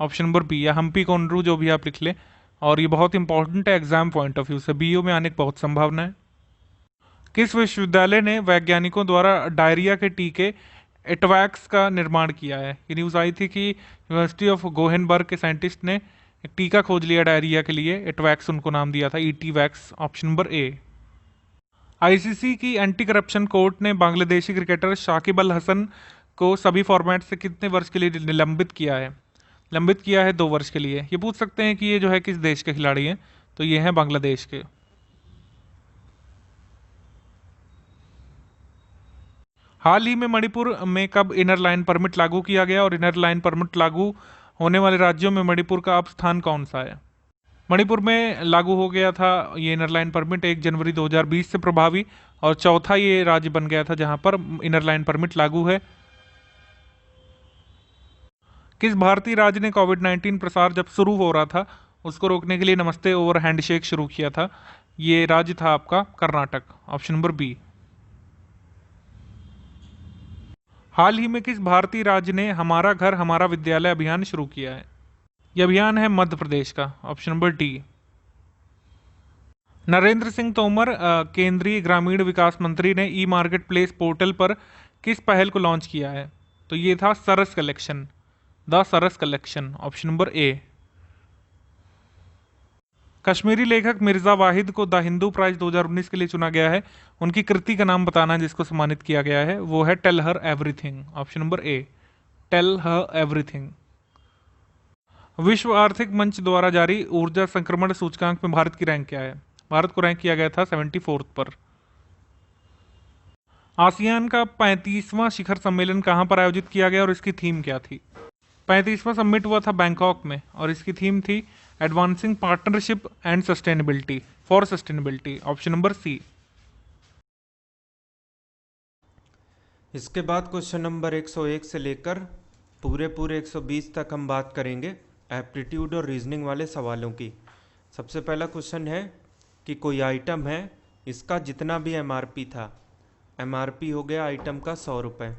option number B, या हम्पी कोनरू जो भी आप लिख लें, और ये बहुत इंपॉर्टेंट है एग्जाम पॉइंट ऑफ व्यू से, BO में आने की बहुत संभावना है। किस विश्वविद्यालय ने वैज्ञानिकों द्वारा डायरिया के टीके एटवैक्स का निर्माण किया है। ये न्यूज़ आई थी कि यूनिवर्सिटी ऑफ गोहेनबर्ग के साइंटिस्ट ने एक टीका खोज लिया डायरिया के लिए, एटवैक्स उनको नाम दिया था, ET-वैक्स, ऑप्शन नंबर ए। ICC की एंटी करप्शन कोर्ट ने बांग्लादेशी क्रिकेटर शाकिब अल हसन को सभी फॉर्मेट से कितने वर्ष के लिए निलंबित किया है। लंबित किया है 2 वर्ष के लिए। ये पूछ सकते हैं कि ये जो है किस देश के खिलाड़ी हैं, तो ये हैं बांग्लादेश के। हाल ही में मणिपुर में कब इनर लाइन परमिट लागू किया गया और इनर लाइन परमिट लागू होने वाले राज्यों में मणिपुर का अब स्थान कौन सा है। मणिपुर में लागू हो गया था ये इनर लाइन परमिट 1 जनवरी 2020 से प्रभावी, और चौथा ये राज्य बन गया था जहां पर इनर लाइन परमिट लागू है। किस भारतीय राज्य ने कोविड-19 प्रसार जब शुरू हो रहा था उसको रोकने के लिए नमस्ते ओवर हैंडशेक शुरू किया था? ये राज्य था आपका कर्नाटक, ऑप्शन नंबर बी। हाल ही में किस भारतीय राज्य ने हमारा घर हमारा विद्यालय अभियान शुरू किया है? यह अभियान है मध्य प्रदेश का, option number D. Narendra Singh Tomar केंद्रीय ग्रामीण विकास मंत्री ने ई मार्केट प्लेस पोर्टल पर किस पहल को लॉन्च किया है? तो ये था Saras collection, the Saras collection, option number A. Kashmiri लेखक मिर्जा वाहिद को द हिंदू प्राइज 2019 के लिए चुना गया है। उनकी कृति का नाम बताना जिसको सम्मानित किया गया है, वो है tell her everything, option number A, tell her everything. विश्व आर्थिक मंच द्वारा जारी ऊर्जा संक्रमण सूचकांक में भारत की रैंक क्या है? भारत को रैंक किया गया था 74 पर। आसियान का 35वां शिखर सम्मेलन कहां पर आयोजित किया गया और इसकी थीम क्या थी? 35वां समिट हुआ था बैंकॉक में और इसकी थीम थी advancing partnership and sustainability for sustainability, option number C. इसके बाद क्वेश्चन नंबर 101 से लेकर पूरे 120 तक हम बात करेंगे एप्टीट्यूड और रीजनिंग वाले सवालों की। सबसे पहला क्वेश्चन है कि कोई आइटम है, इसका जितना भी एमआरपी था, एमआरपी हो गया आइटम का 100 रुपये।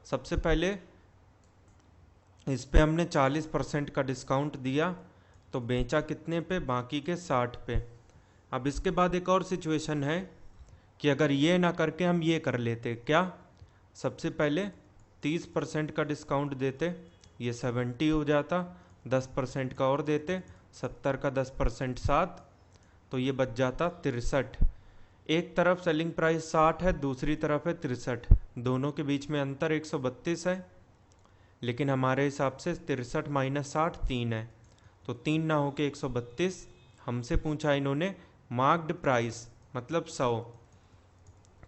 सबसे पहले इस पे हमने 40% का डिस्काउंट दिया तो बेचा कितने पे? बाकी के 60 पे। अब इसके बाद एक और सिचुएशन है कि अगर ये ना करके हम ये कर लेते, क्या? सबसे पहले 30% का डिस्काउंट देते, ये 70 हो जाता, 10% का और देते, 70 का 10% 7, तो ये बच जाता 63। एक तरफ सेलिंग प्राइस 60 है, दूसरी तरफ है 63, दोनों के बीच में अंतर 132 है, लेकिन हमारे हिसाब से 63 माइनस 60 3 है, तो 3 ना होके 132। हमसे पूछा इन्होंने मार्क्ड प्राइस मतलब 100,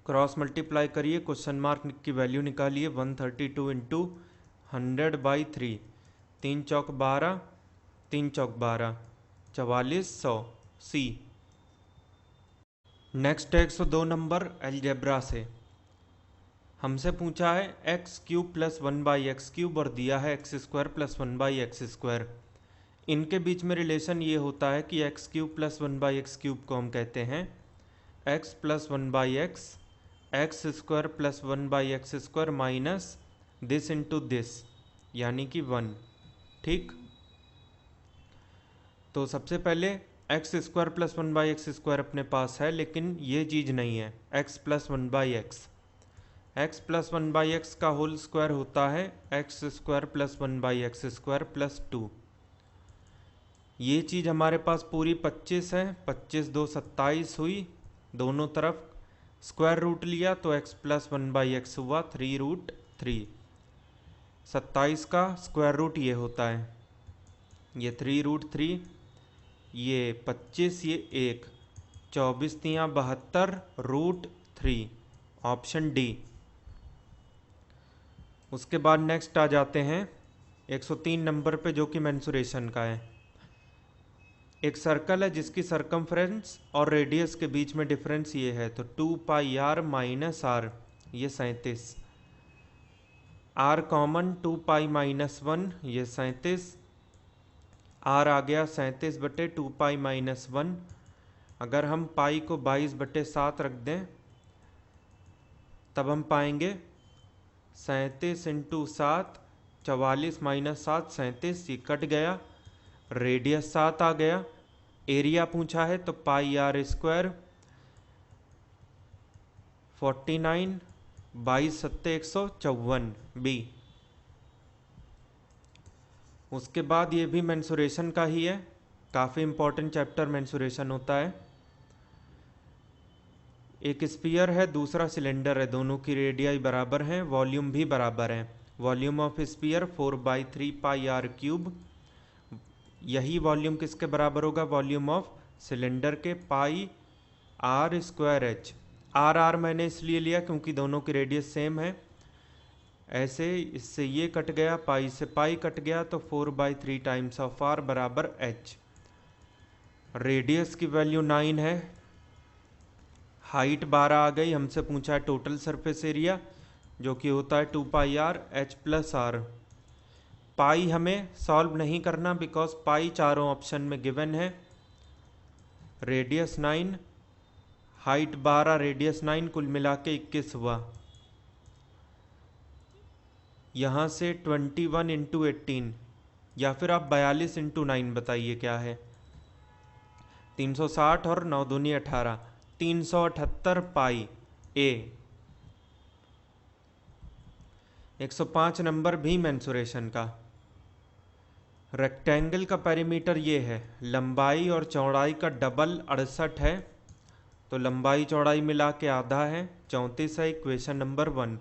क्रॉस मल्टीप्लाई करिए, क्वेश्चन मार्क की वैल्यू निकालिए, 132 इंटू 100/3, 3 चौक 12, 3 चौक 12, 4400 सी। नेक्स्ट है 102 नंबर एलजेब्रा से। हमसे पूछा है एक्स क्यूब प्लस 1/x³ और दिया है x² प्लस 1/x²। इनके बीच में रिलेशन ये होता है कि x³ प्लस 1/x³ को हम कहते हैं x plus 1/x, x² plus 1/x² minus this into this, यानी कि 1। ठीक, तो सबसे पहले x² प्लस 1/x² अपने पास है, लेकिन ये चीज़ नहीं है x plus 1/x। x plus 1/x का होल स्क्वायर होता है x² प्लस 1/x² प्लस 2। ये चीज़ हमारे पास पूरी 25 है, 25 2 27 हुई, दोनों तरफ स्क्वायर रूट लिया तो x प्लस 1/x हुआ 3√3। 27 का स्क्वायर रूट ये होता है, ये 3√3, ये 25, ये 1, 24 3 72√3, ऑप्शन डी। उसके बाद नेक्स्ट आ जाते हैं 103 नंबर पे, जो कि मेंसुरेशन का है। एक सर्कल है जिसकी सरकमफ्रेंस और रेडियस के बीच में डिफरेंस ये है, तो 2πr माइनस आर, ये 37, आर कॉमन 2π माइनस 1, ये 37, आर आ गया 37/2π माइनस 1। अगर हम पाई को 22/7 रख दें तब हम पाएंगे 37 इंटू 7, 44 माइनस 7 37, ये कट गया, रेडियस 7 आ गया। एरिया पूछा है तो πr², 49, 22 7 154 बी। उसके बाद ये भी मेंसुरेशन का ही है, काफ़ी इंपॉर्टेंट चैप्टर मेंसुरेशन होता है। एक स्फीयर है, दूसरा सिलेंडर है, दोनों की रेडियाई बराबर हैं, वॉल्यूम भी बराबर है। Volume of sphere 4/3πr³। यही वॉल्यूम किसके बराबर होगा? वॉल्यूम ऑफ सिलेंडर के πr²h। आर मैंने इसलिए लिया क्योंकि दोनों की रेडियस सेम है। ऐसे इससे ये कट गया, पाई से पाई कट गया, तो 4/3 टाइम्स ऑफ आर बराबर h। रेडियस की वैल्यू 9 है, हाइट 12 आ गई। हमसे पूछा है टोटल सरफेस एरिया, जो कि होता है 2πr h प्लस आर। पाई हमें सॉल्व नहीं करना बिकॉज पाई चारों ऑप्शन में गिवन है। रेडियस 9, हाइट 12, रेडियस 9, कुल मिला के 21 हुआ। यहाँ से 21 इंटू 18 या फिर आप 42 इंटू 9 बताइए क्या है। 360 और 9 दूनी 18, 378 पाई ए। 105 नंबर भी मेंसुरेशन का। रेक्टेंगल का पेरीमीटर ये है, लंबाई और चौड़ाई का डबल 68 है, तो लंबाई चौड़ाई मिला के आधा है, 34 है। Equation number 1,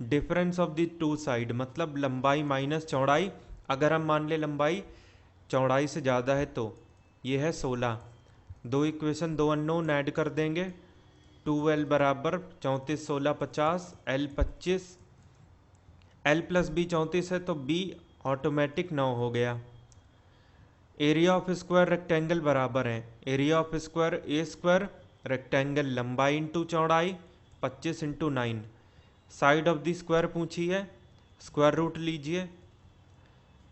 difference of the two side मतलब लंबाई माइनस चौड़ाई, अगर हम मान ले लंबाई चौड़ाई से ज़्यादा है तो ये है 16। दो इक्वेशन, दो अननोन ऐड कर देंगे, 2l बराबर 34 16 50, l 25, l प्लस बी 34 है तो b ऑटोमेटिक 9 हो गया। एरिया ऑफ स्क्वायर रेक्टेंगल बराबर है area of square A square, rectangle लंबाई इंटू चौड़ाई, 25 into 9। Side of the square पूछी है, स्क्वायर रूट लीजिए,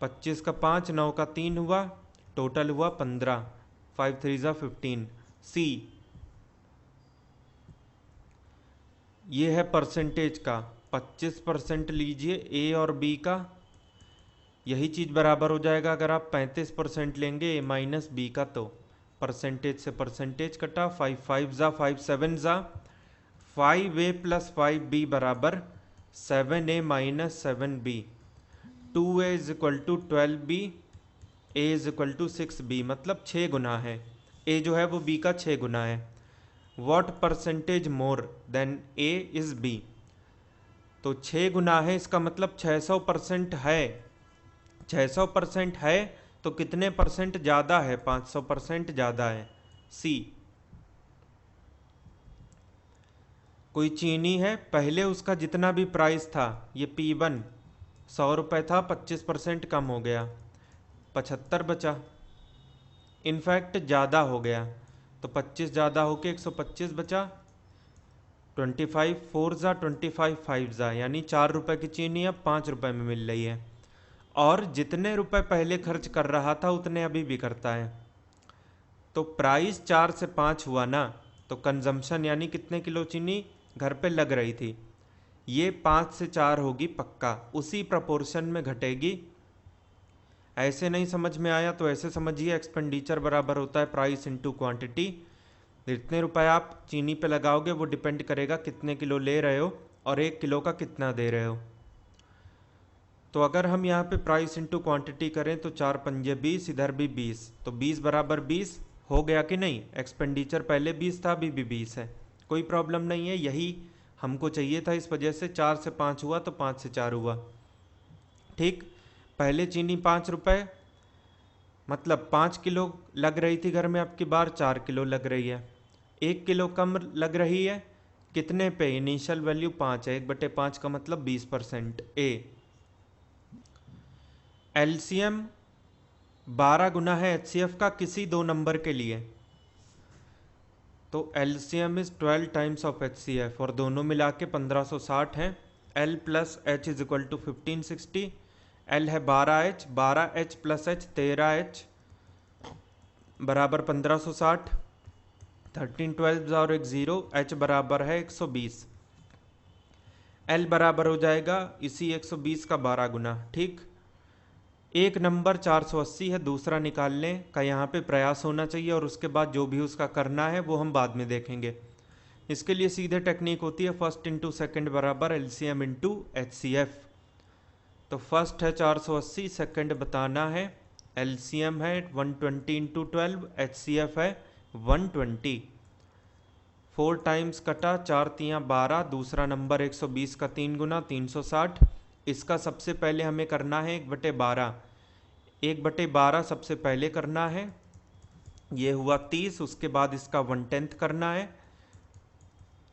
25 का 5, 9 का 3 हुआ, टोटल हुआ 15, 5 3 ज़ा 15। सी ये है परसेंटेज का, 25% लीजिए ए और बी का, यही चीज़ बराबर हो जाएगा अगर आप 35% लेंगे ए माइनस बी का, तो परसेंटेज से परसेंटेज कटा, 5 5 ज़ा 5 7 ज़ा 5a प्लस 5b बराबर 7a minus 7b। 2a is equal to 12b, a is equal to 6b, मतलब 6 गुना है। a जो है वो b का 6 गुना है। What percentage more than a is b, तो 6 गुना है, इसका मतलब 600% है। 600% है तो कितने परसेंट ज़्यादा है? 500% ज़्यादा है। सी, कोई चीनी है, पहले उसका जितना भी प्राइस था, ये P1 100 रुपये था, 25% कम हो गया, 75 बचा, इनफैक्ट ज़्यादा हो गया, तो 25 ज़्यादा होके 125 बचा, 25 4 ज़ा 25 5 ज़ा, यानी 4 रुपये की चीनी अब 5 रुपये में मिल रही है, और जितने रुपए पहले खर्च कर रहा था उतने अभी भी करता है। तो प्राइस 4 से 5 हुआ ना, तो कंजम्पशन यानी कितने किलो चीनी घर पे लग रही थी, ये 5 से 4 होगी पक्का, उसी प्रपोर्शन में घटेगी। ऐसे नहीं समझ में आया तो ऐसे समझिए, एक्सपेंडिचर बराबर होता है प्राइस इनटू क्वांटिटी। जितने रुपए आप चीनी पे लगाओगे वो डिपेंड करेगा कितने किलो ले रहे हो और 1 किलो का कितना दे रहे हो। तो अगर हम यहाँ पे प्राइस इनटू क्वांटिटी करें तो 4 पंजे 20, इधर भी 20, तो 20 बराबर 20 हो गया कि नहीं। एक्सपेंडिचर पहले 20 था, अभी भी 20 है, कोई प्रॉब्लम नहीं है, यही हमको चाहिए था, इस वजह से 4 से 5 हुआ तो 5 से 4 हुआ। ठीक, पहले चीनी 5 रुपये, मतलब 5 किलो लग रही थी घर में, अब की बार 4 किलो लग रही है, 1 किलो कम लग रही है, कितने पे? इनिशियल वैल्यू 5 है, 1/5 का मतलब 20%। ए एलसीएम 12 गुना है एचसीएफ का किसी दो नंबर के लिए, तो LCM is 12 times of HCF, और दोनों मिला के 1560 है। L plus H is equal to 1560, L है 12H, 12H plus H 13H बराबर 1560, 13 12 और एक 0, H बराबर है 120, L बराबर हो जाएगा इसी 120 का 12 गुना। ठीक, एक नंबर 480 है, दूसरा निकालने का यहाँ पे प्रयास होना चाहिए, और उसके बाद जो भी उसका करना है वो हम बाद में देखेंगे। इसके लिए सीधे टेक्निक होती है फर्स्ट इंटू सेकेंड बराबर एलसीएम इंटू एचसीएफ। तो फर्स्ट है 480, सेकंड बताना है, एलसीएम है 120 इंटू 12, एचसीएफ है 120, 4 टाइम्स कटा, 4 तियाँ 12, दूसरा नंबर 120 का 3 गुना 360। इसका सबसे पहले हमें करना है 1/12, 1/12 सबसे पहले करना है, ये हुआ 30, उसके बाद इसका 1/10 करना है,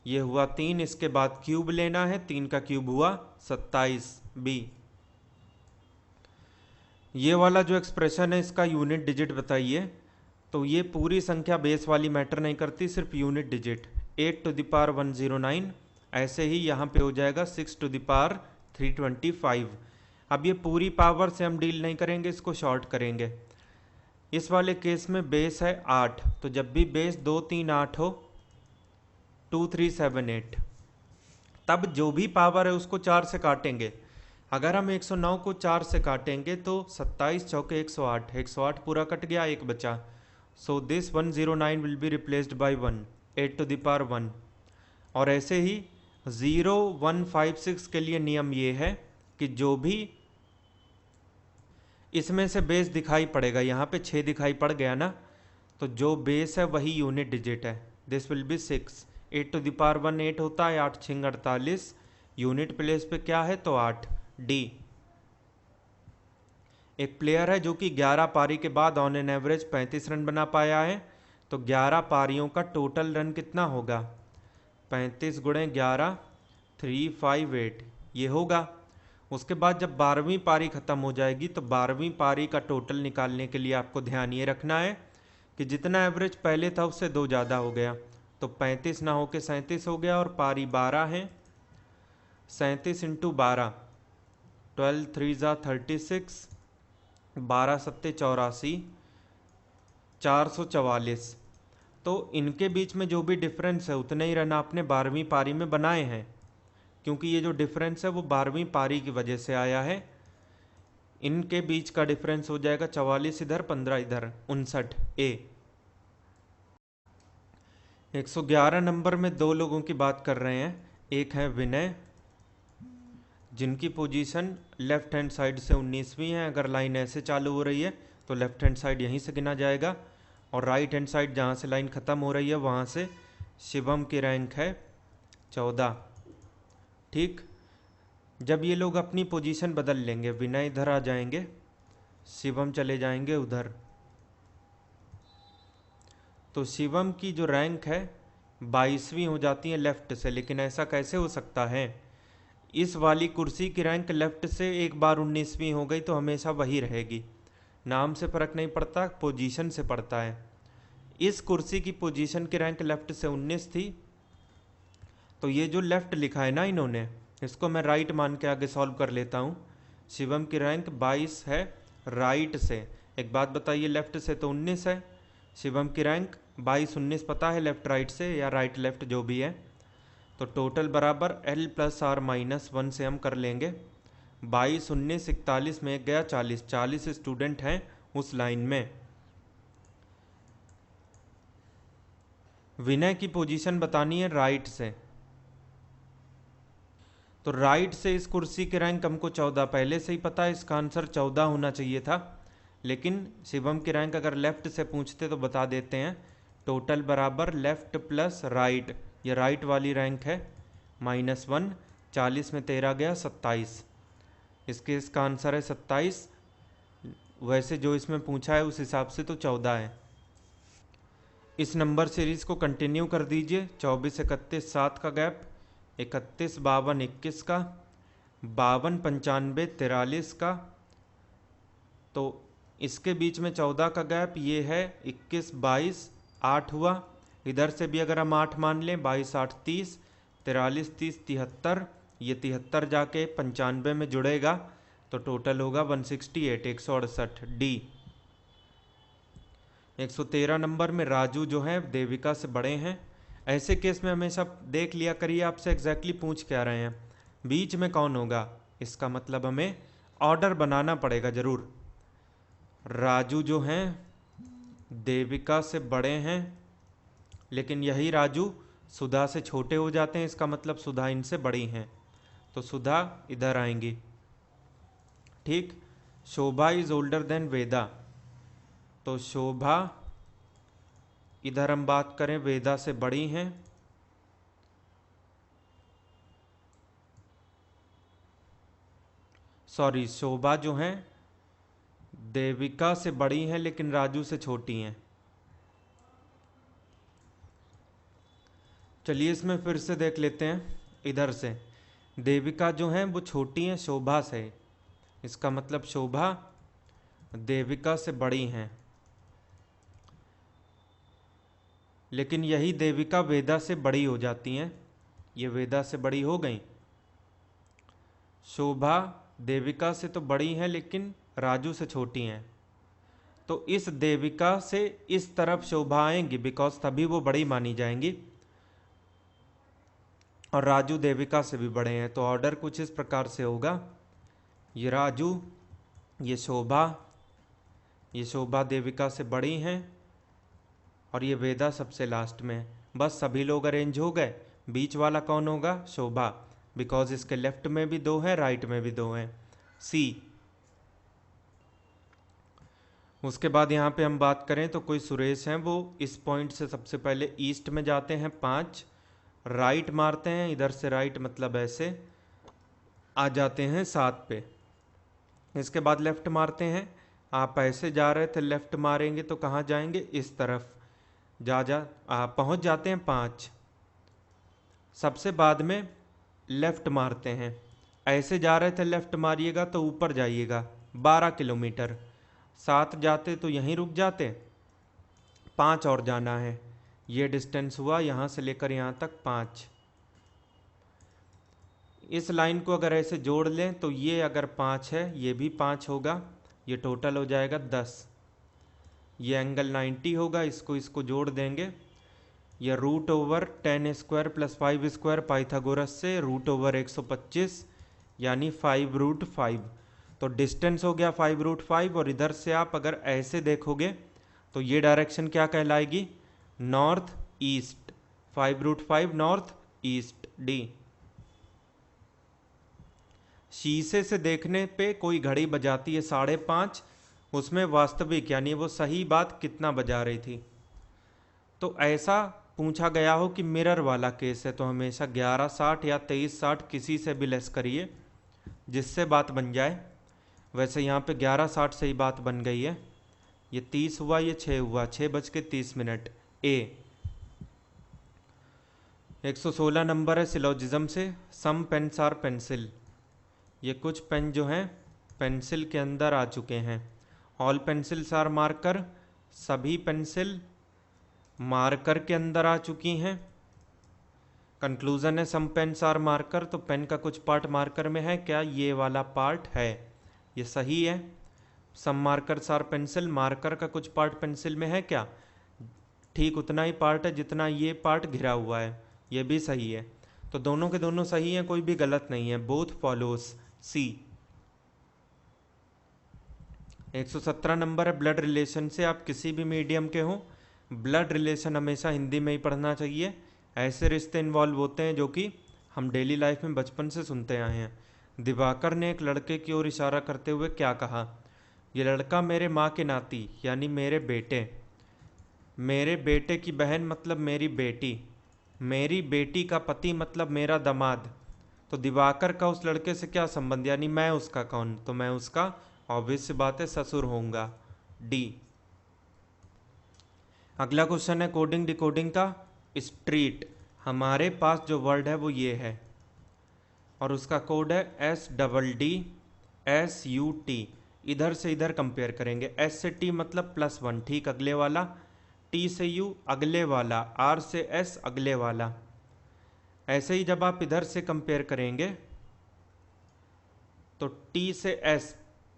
ये हुआ 3, इसके बाद क्यूब लेना है, 3 का क्यूब हुआ 27। बी, ये वाला जो एक्सप्रेशन है इसका यूनिट डिजिट बताइए। तो ये पूरी संख्या बेस वाली मैटर नहीं करती, सिर्फ unit digit, 8 to the power 109, ऐसे ही यहाँ पे हो जाएगा 6 टू द पावर 325। अब ये पूरी पावर से हम डील नहीं करेंगे, इसको शॉर्ट करेंगे। इस वाले केस में बेस है 8, तो जब भी बेस 2 3 8 हो 2 3 7 8, तब जो भी पावर है उसको 4 से काटेंगे। अगर हम 109 को 4 से काटेंगे तो 27 चौके 108, 108 पूरा कट गया, एक बचा। So this 109 will be replaced by 1, 8 to the power 1। और ऐसे ही 0 1 5 6 के लिए नियम ये है कि जो भी इसमें से बेस दिखाई पड़ेगा, यहाँ पे 6 दिखाई पड़ गया ना, तो जो बेस है वही यूनिट डिजिट है। This will be 6, 8 to the power 1 8 होता है, 8 6 48, यूनिट प्लेस पे क्या है तो 8 डी। एक प्लेयर है जो कि 11 पारी के बाद ऑन एन एवरेज 35 रन बना पाया है, तो 11 पारियों का टोटल रन कितना होगा, 35 गुणे 11 358 ये होगा। उसके बाद जब 12वीं पारी ख़त्म हो जाएगी तो 12वीं पारी का टोटल निकालने के लिए आपको ध्यान ये रखना है कि जितना एवरेज पहले था उससे 2 ज़्यादा हो गया, तो 35 ना होके 37 हो गया, और पारी 12 है, 37 इंटू 12, 12 3 ज़ा 36, 12 सत्ते 84, 444। तो इनके बीच में जो भी डिफरेंस है उतने ही रन आपने 12वीं पारी में बनाए हैं, क्योंकि ये जो डिफरेंस है वो 12वीं पारी की वजह से आया है। इनके बीच का डिफरेंस हो जाएगा 44 इधर 15 इधर, 59 ए। 111 नंबर में 2 लोगों की बात कर रहे हैं। एक है विनय, जिनकी पोजीशन लेफ्ट हैंड साइड से 19वीं है। अगर लाइन ऐसे चालू हो रही है तो लेफ्ट हैंड साइड यहीं से गिना जाएगा, और राइट हैंड साइड जहाँ से लाइन ख़त्म हो रही है वहाँ से शिवम की रैंक है 14। ठीक, जब ये लोग अपनी पोजीशन बदल लेंगे, विनय इधर आ जाएंगे, शिवम चले जाएंगे उधर, तो शिवम की जो रैंक है 22वीं हो जाती है लेफ्ट से। लेकिन ऐसा कैसे हो सकता है, इस वाली कुर्सी की रैंक लेफ्ट से एक बार 19वीं हो गई तो हमेशा वही रहेगी, नाम से फ़र्क नहीं पड़ता, पोजीशन से पड़ता है। इस कुर्सी की पोजीशन की रैंक लेफ्ट से 19 थी, तो ये जो लेफ़्ट लिखा है ना इन्होंने, इसको मैं राइट मान के आगे सॉल्व कर लेता हूँ। शिवम की रैंक 22 है राइट से। एक बात बताइए, लेफ़्ट से तो 19 है, शिवम की रैंक 22 19 पता है लेफ़्ट राइट से या राइट लेफ़्ट जो भी है, तो टोटल बराबर L + R - 1 से हम कर लेंगे। 22 19 41 में एक गया 40, 40 स्टूडेंट हैं उस लाइन में। विनय की पोजीशन बतानी है राइट से, तो राइट से इस कुर्सी की रैंक हमको 14 पहले से ही पता है, इसका आंसर 14 होना चाहिए था। लेकिन शिवम की रैंक अगर लेफ़्ट से पूछते तो बता देते हैं, टोटल बराबर लेफ़्ट प्लस राइट, ये राइट वाली रैंक है -1, 40 में 13 गया 27, इसका आंसर है 27। वैसे जो इसमें पूछा है उस हिसाब से तो 14 है। इस नंबर सीरीज़ को कंटिन्यू कर दीजिए। 24 31 7 का गैप, 31 52 21 का, 52 95 43 का, तो इसके बीच में 14 का गैप, ये है 21 22 8 हुआ। इधर से भी अगर हम 8 मान लें, 22 8 30, 43 30 73, ये 73 जाके 95 में जुड़ेगा तो टोटल होगा 168 168 डी। 113 नंबर में राजू जो है देविका से बड़े हैं। ऐसे केस में हमेशा देख लिया करिए आपसे एग्जैक्टली पूछ क्या रहे हैं, बीच में कौन होगा, इसका मतलब हमें ऑर्डर बनाना पड़ेगा ज़रूर। राजू जो हैं देविका से बड़े हैं, लेकिन यही राजू सुधा से छोटे हो जाते हैं, इसका मतलब सुधा इनसे बड़ी हैं, तो सुधा इधर आएंगी। ठीक, शोभा इज़ ओल्डर देन वेदा, तो शोभा इधर हम बात करें वेदा से बड़ी हैं, सॉरी शोभा जो हैं देविका से बड़ी हैं लेकिन राजू से छोटी हैं। चलिए इसमें फिर से देख लेते हैं। इधर से देविका जो हैं वो छोटी हैं शोभा से, इसका मतलब शोभा देविका से बड़ी हैं, लेकिन यही देविका वेदा से बड़ी हो जाती हैं, ये वेदा से बड़ी हो गई। शोभा देविका से तो बड़ी हैं लेकिन राजू से छोटी हैं, तो इस देविका से इस तरफ शोभा आएंगी बिकॉज तभी वो बड़ी मानी जाएंगी, और राजू देविका से भी बड़े हैं। तो ऑर्डर कुछ इस प्रकार से होगा, ये राजू, ये शोभा देविका से बड़ी हैं, और ये वेदा सबसे लास्ट में। बस सभी लोग अरेंज हो गए। बीच वाला कौन होगा? शोभा, बिकॉज इसके लेफ्ट में भी 2 हैं, राइट में भी 2 हैं, सी। उसके बाद यहाँ पे हम बात करें तो कोई सुरेश हैं, वो इस पॉइंट से सबसे पहले ईस्ट में जाते हैं 5, राइट मारते हैं, इधर से राइट मतलब ऐसे आ जाते हैं 7 पे। इसके बाद लेफ्ट मारते हैं, आप ऐसे जा रहे थे, लेफ्ट मारेंगे तो कहाँ जाएंगे? इस तरफ आप पहुँच जाते हैं 5। सबसे बाद में लेफ्ट मारते हैं, ऐसे जा रहे थे, लेफ्ट मारिएगा तो ऊपर जाइएगा 12 किलोमीटर। 7 जाते तो यहीं रुक जाते, 5 और जाना है। ये डिस्टेंस हुआ यहाँ से लेकर यहाँ तक 5। इस लाइन को अगर ऐसे जोड़ लें तो ये अगर 5 है, ये भी 5 होगा, ये टोटल हो जाएगा 10। ये एंगल 90 होगा, इसको जोड़ देंगे। ये root over 10 square plus 5 square Pythagoras से रूट ओवर 125 यानी 5√5। तो डिस्टेंस हो गया 5√5, और इधर से आप अगर ऐसे देखोगे तो ये डायरेक्शन क्या कहलाएगी? North east. 5√5 north east, D. शीशे से देखने पे कोई घड़ी बजाती है 5:30, उसमें वास्तविक यानी वो सही बात कितना बजा रही थी। तो ऐसा पूछा गया हो कि मिरर वाला केस है तो हमेशा 11:60 या 23:60 किसी से भी लेस करिए जिससे बात बन जाए। वैसे यहाँ पे 11:60 से ही बात बन गई है। ये 30 हुआ, ये 6 हुआ, 6:30 ए। 116 नंबर है सिलोजिज्म से। सम पेन्स आर पेंसिल। ये कुछ पेन जो हैं पेंसिल के अंदर आ चुके हैं। All pencils are markers. सभी पेंसिल मार्कर के अंदर आ चुकी हैं। कंक्लूजन है सम पेन्स आर मार्कर, तो पेन का कुछ पार्ट मार्कर में है क्या? ये वाला पार्ट है, ये सही है। सम मार्कर्स आर पेंसिल, मार्कर का कुछ पार्ट पेंसिल में है क्या? ठीक उतना ही पार्ट है जितना ये पार्ट घिरा हुआ है, ये भी सही है। तो दोनों के दोनों सही हैं, कोई भी गलत नहीं है। बोथ फॉलोस, सी। 117 नंबर है ब्लड रिलेशन से। आप किसी भी मीडियम के हों, ब्लड रिलेशन हमेशा हिंदी में ही पढ़ना चाहिए। ऐसे रिश्ते इन्वॉल्व होते हैं जो कि हम डेली लाइफ में बचपन से सुनते आए हैं। दिवाकर ने एक लड़के की ओर इशारा करते हुए क्या कहा? ये लड़का मेरे माँ के नाती यानी मेरे बेटे, मेरे बेटे की बहन मतलब मेरी बेटी, मेरी बेटी का पति मतलब मेरा दामाद। तो दिवाकर का उस लड़के से क्या संबंध, यानी मैं उसका कौन? तो मैं उसका ऑब्वियस सी बात है ससुर होऊंगा, डी। अगला क्वेश्चन है कोडिंग डिकोडिंग का। स्ट्रीट, हमारे पास जो वर्ड है वो ये है और उसका कोड है SDDSUT। इधर से इधर कंपेयर करेंगे। S से T मतलब +1, ठीक अगले वाला। T से U अगले वाला, R से S अगले वाला। ऐसे ही जब आप इधर से कंपेयर करेंगे तो T से S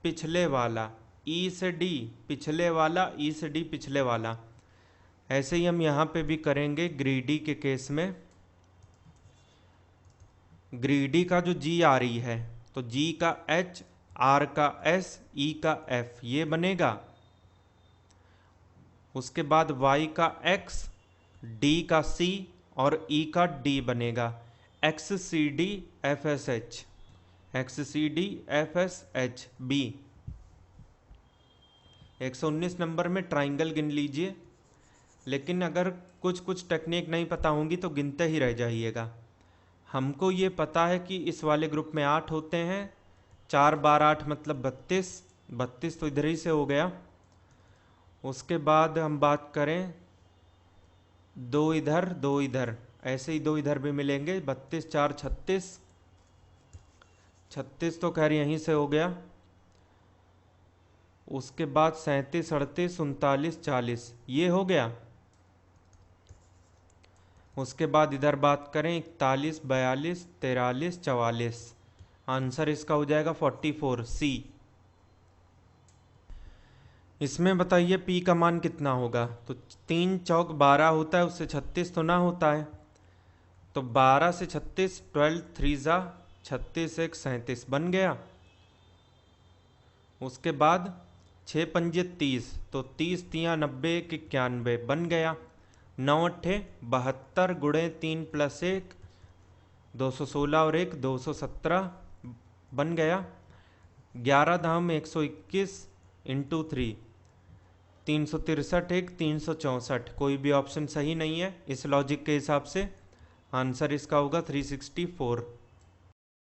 पिछले वाला, E से D पिछले वाला, E से D पिछले वाला। ऐसे ही हम यहाँ पे भी करेंगे ग्रीडी के केस में। ग्रीडी का जो G आ रही है तो G का H, R का S, E का F, ये बनेगा। उसके बाद Y का X, D का C और E का D बनेगा। XCD FSH, XCD FSH, B। 119 number में ट्राइंगल गिन लीजिए, लेकिन अगर कुछ कुछ टेक्निक नहीं पता होंगी तो गिनते ही रह जाइएगा। हमको ये पता है कि इस वाले ग्रुप में 8 होते हैं, 4 बार 8 मतलब 32, 32 तो इधर ही से हो गया। उसके बाद हम बात करें 2 इधर 2 इधर, ऐसे ही 2 इधर भी मिलेंगे। 32 4 36, 36 तो खैर यहीं से हो गया। उसके बाद 37 38 39 40, ये हो गया। उसके बाद इधर बात करें 41 42 43 44, आंसर इसका हो जाएगा 44 सी। इसमें बताइए पी का मान कितना होगा। तो 3 चौक 12 होता है, उससे 36 तो ना होता है, तो 12 से 36, 12 3 जा 36 1 37 बन गया। उसके बाद 6 पंजे 30, तो 30 तियाँ 90 91 बन गया। 9 अट्ठे 72 गुणे 3 + 1 216 और 1 217 बन गया। 11 धाम 121 × 3 363 1 364। कोई भी ऑप्शन सही नहीं है इस लॉजिक के हिसाब से। आंसर इसका होगा 364।